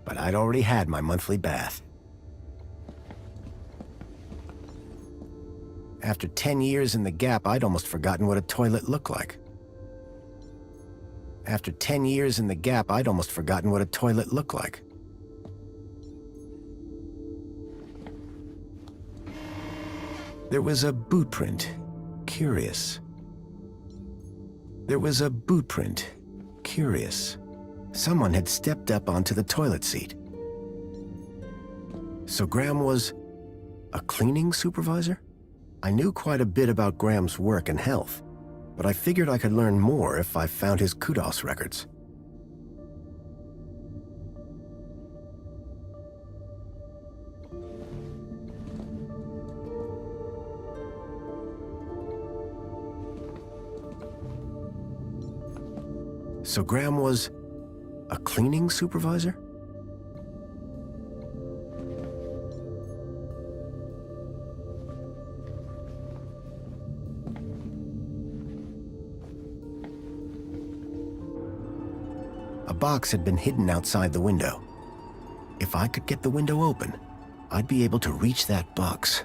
but I'd already had my monthly bath. After 10 years in the Gap, I'd almost forgotten what a toilet looked like. After 10 years in the Gap, I'd almost forgotten what a toilet looked like. There was a boot print. Curious. There was a boot print. Curious. Someone had stepped up onto the toilet seat. So Graham was a cleaning supervisor? I knew quite a bit about Graham's work and health, but I figured I could learn more if I found his kudos records. So Graham was a cleaning supervisor? A box had been hidden outside the window. If I could get the window open, I'd be able to reach that box.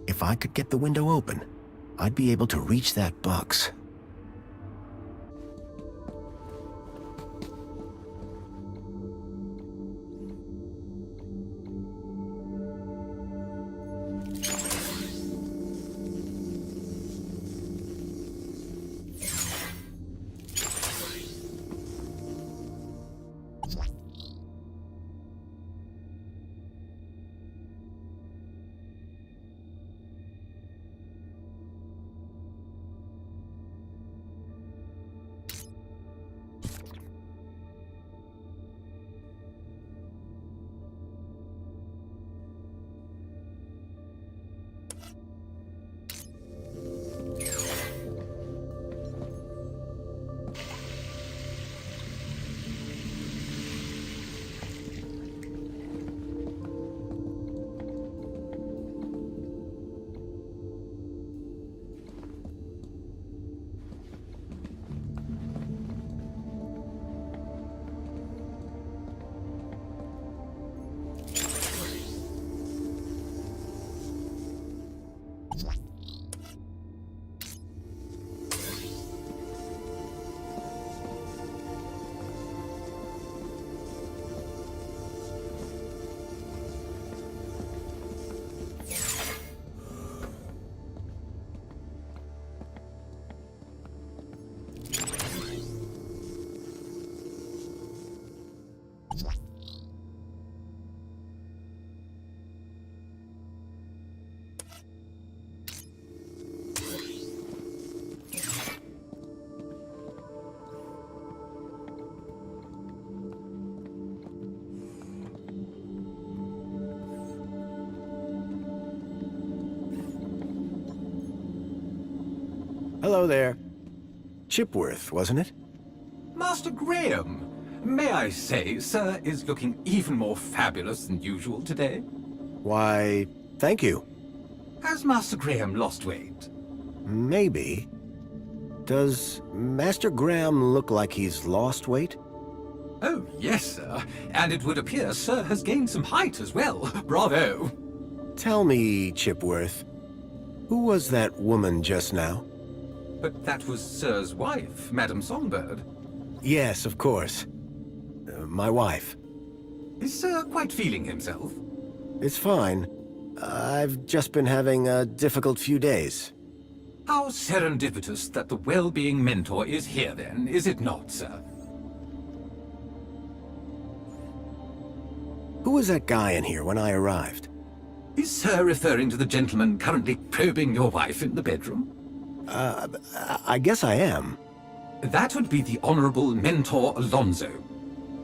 If I could get the window open, I'd be able to reach that box. Hello there. Chipworth, wasn't it? Master Graham, may I say, sir is looking even more fabulous than usual today. Why, thank you. Has Master Graham lost weight? Maybe. Does Master Graham look like he's lost weight? Oh, yes, sir. And it would appear sir has gained some height as well. Bravo. Tell me, Chipworth, who was that woman just now? But that was sir's wife, Madame Songbird. Yes, of course. My wife. Is sir quite feeling himself? It's fine. I've just been having a difficult few days. How serendipitous that the well-being mentor is here then, is it not, sir? Who was that guy in here when I arrived? Is Sir referring to the gentleman currently probing your wife in the bedroom? I guess I am. That would be the Honorable Mentor Alonso,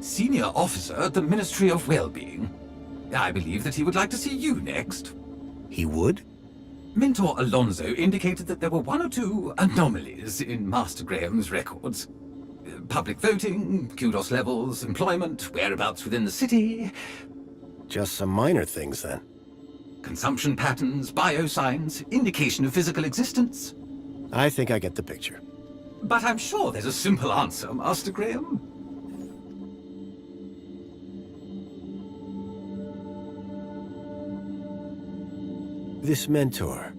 Senior Officer at the Ministry of Well-Being. I believe that he would like to see you next. He would? Mentor Alonso indicated that there were one or two anomalies in Master Graham's records. Public voting, kudos levels, employment, whereabouts within the city. Just some minor things, then. Consumption patterns, biosigns, indication of physical existence. I think I get the picture. But I'm sure there's a simple answer, Master Graham. This mentor,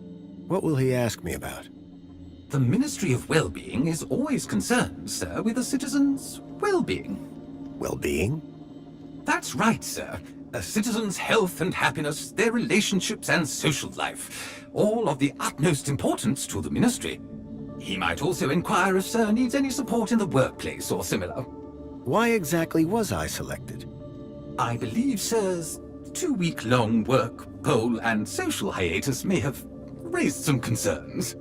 what will he ask me about? The Ministry of Well-Being is always concerned, sir, with a citizen's well-being. Well-being? That's right, sir. A citizen's health and happiness, their relationships and social life, all of the utmost importance to the Ministry. He might also inquire if Sir needs any support in the workplace or similar. Why exactly was I selected? I believe Sir's 2-week-long work, poll, and social hiatus may have raised some concerns.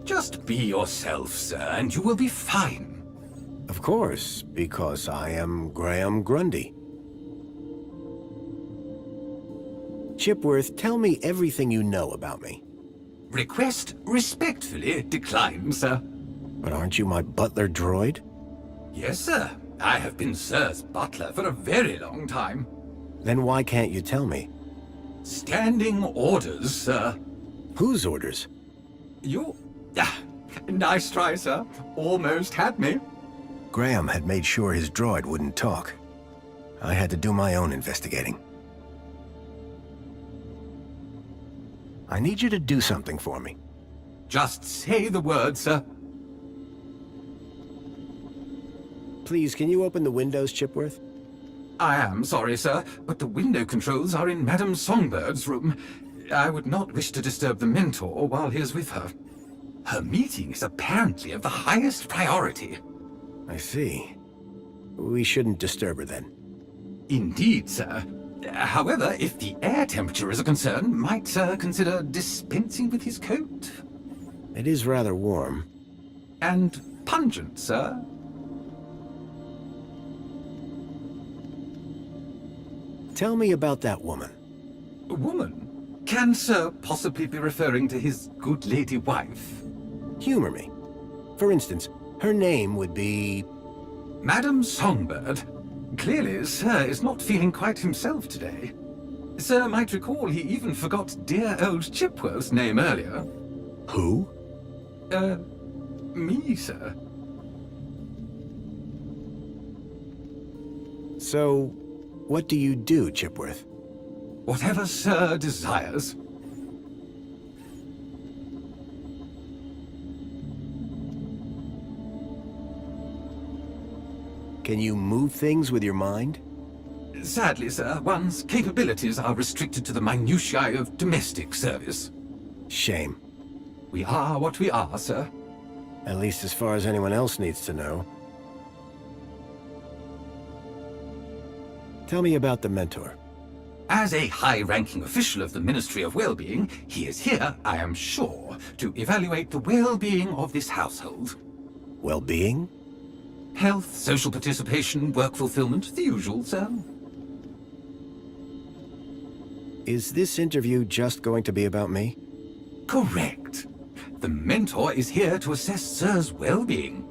Just be yourself, sir, and you will be fine. Of course, because I am Graham Grundy. Chipworth, tell me everything you know about me. Request respectfully declined, sir. But aren't you my butler droid? Yes, sir. I have been Sir's butler for a very long time. Then why can't you tell me? Standing orders, sir. Whose orders? You... nice try, sir. Almost had me. Graham had made sure his droid wouldn't talk. I had to do my own investigating. I need you to do something for me. Just say the word, sir. Please, can you open the windows, Chipworth? I am sorry, sir, but the window controls are in Madame Songbird's room. I would not wish to disturb the mentor while he is with her. Her meeting is apparently of the highest priority. I see. We shouldn't disturb her then. Indeed, sir. However, if the air temperature is a concern, might Sir consider dispensing with his coat? It is rather warm. And pungent, sir. Tell me about that woman. Woman? Can Sir possibly be referring to his good lady wife? Humor me. For instance, her name would be... Madame Songbird. Clearly, Sir is not feeling quite himself today. Sir might recall he even forgot dear old Chipworth's name earlier. Who? Me, sir. So, what do you do, Chipworth? Whatever Sir desires. Can you move things with your mind? Sadly, sir, one's capabilities are restricted to the minutiae of domestic service. Shame. We are what we are, sir. At least as far as anyone else needs to know. Tell me about the mentor. As a high-ranking official of the Ministry of Well-Being, he is here, I am sure, to evaluate the well-being of this household. Well-being? Health, social participation, work fulfillment, the usual, sir. Is this interview just going to be about me? Correct. The mentor is here to assess Sir's well-being.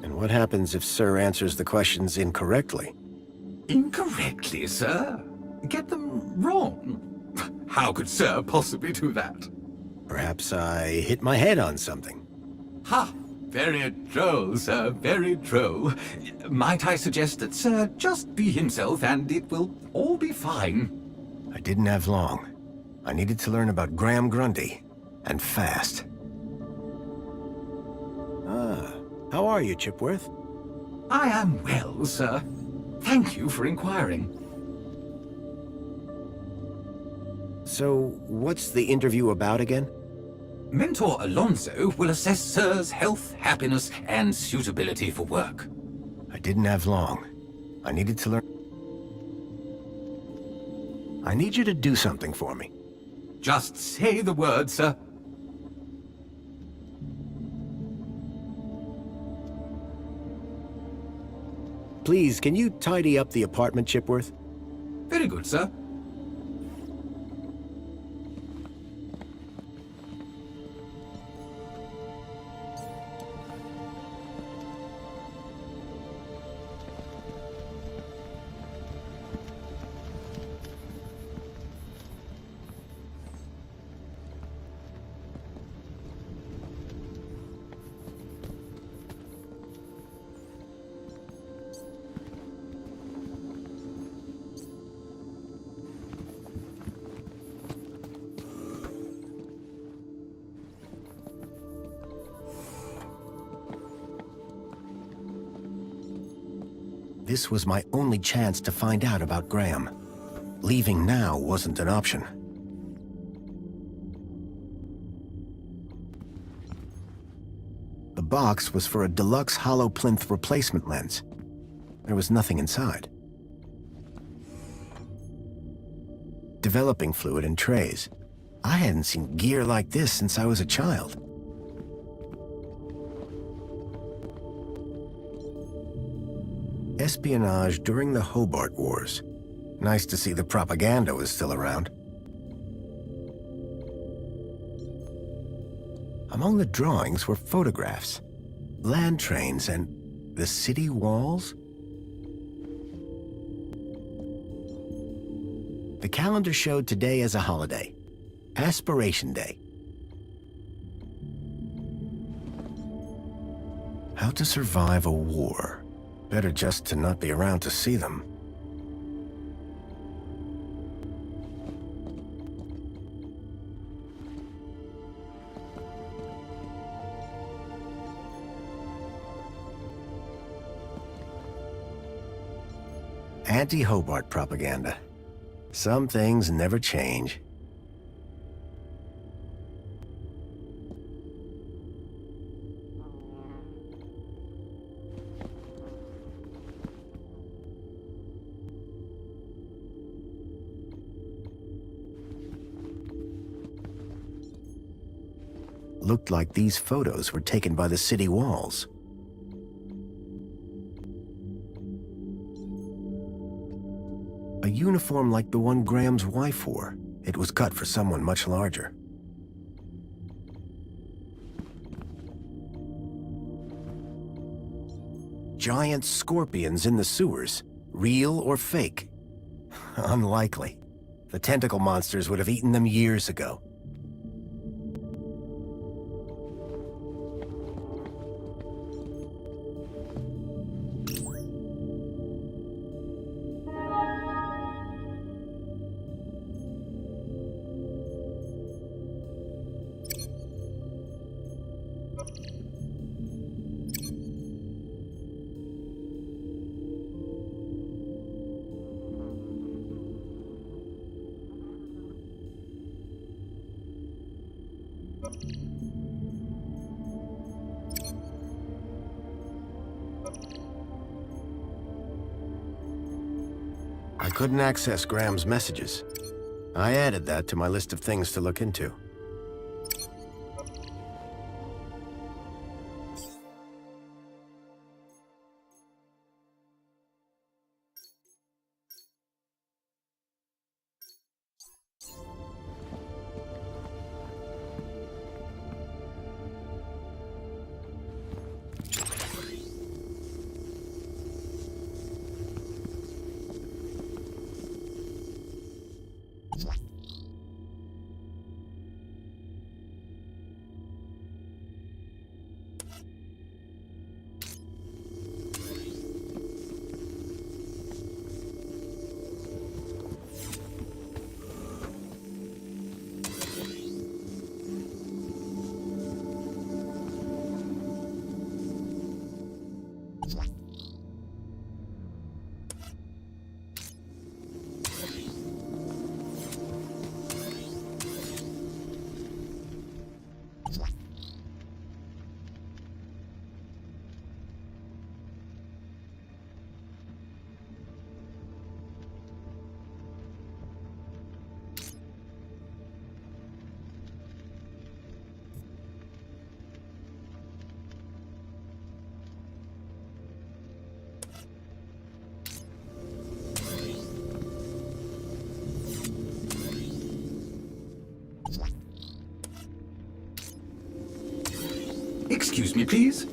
And what happens if Sir answers the questions incorrectly? Incorrectly, sir? Get them wrong? How could Sir possibly do that? Perhaps I hit my head on something. Ha! Very droll, sir, very droll. Might I suggest that Sir just be himself and it will all be fine? I didn't have long. I needed to learn about Graham Grundy, and fast. Ah, how are you, Chipworth? I am well, sir. Thank you for inquiring. So, what's the interview about again? Mentor Alonso will assess Sir's health, happiness, and suitability for work. I didn't have long. I needed to learn... I need you to do something for me. Just say the word, sir. Please, can you tidy up the apartment, Chipworth? Very good, sir. This was my only chance to find out about Graham. Leaving now wasn't an option. The box was for a deluxe hollow plinth replacement lens. There was nothing inside. Developing fluid and trays. I hadn't seen gear like this since I was a child. Espionage during the Hobart Wars. Nice to see the propaganda was still around. Among the drawings were photographs, land trains, and the city walls. The calendar showed today as a holiday, Aspiration Day. How to survive a war. Better just to not be around to see them. Anti-Hobart propaganda. Some things never change. Looked like these photos were taken by the city walls. A uniform like the one Graham's wife wore. It was cut for someone much larger. Giant scorpions in the sewers. Real or fake? Unlikely. The tentacle monsters would have eaten them years ago. I couldn't access Graham's messages. I added that to my list of things to look into. Excuse me, please.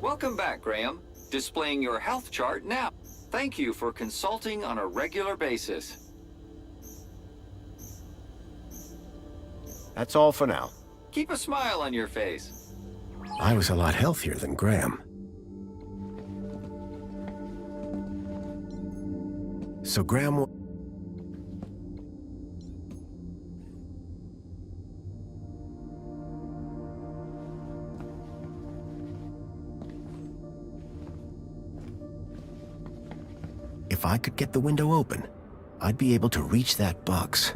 Welcome back, Graham. Displaying your health chart now. Thank you for consulting on a regular basis. That's all for now. Keep a smile on your face. I was a lot healthier than Graham. So Graham... If I could get the window open, I'd be able to reach that box.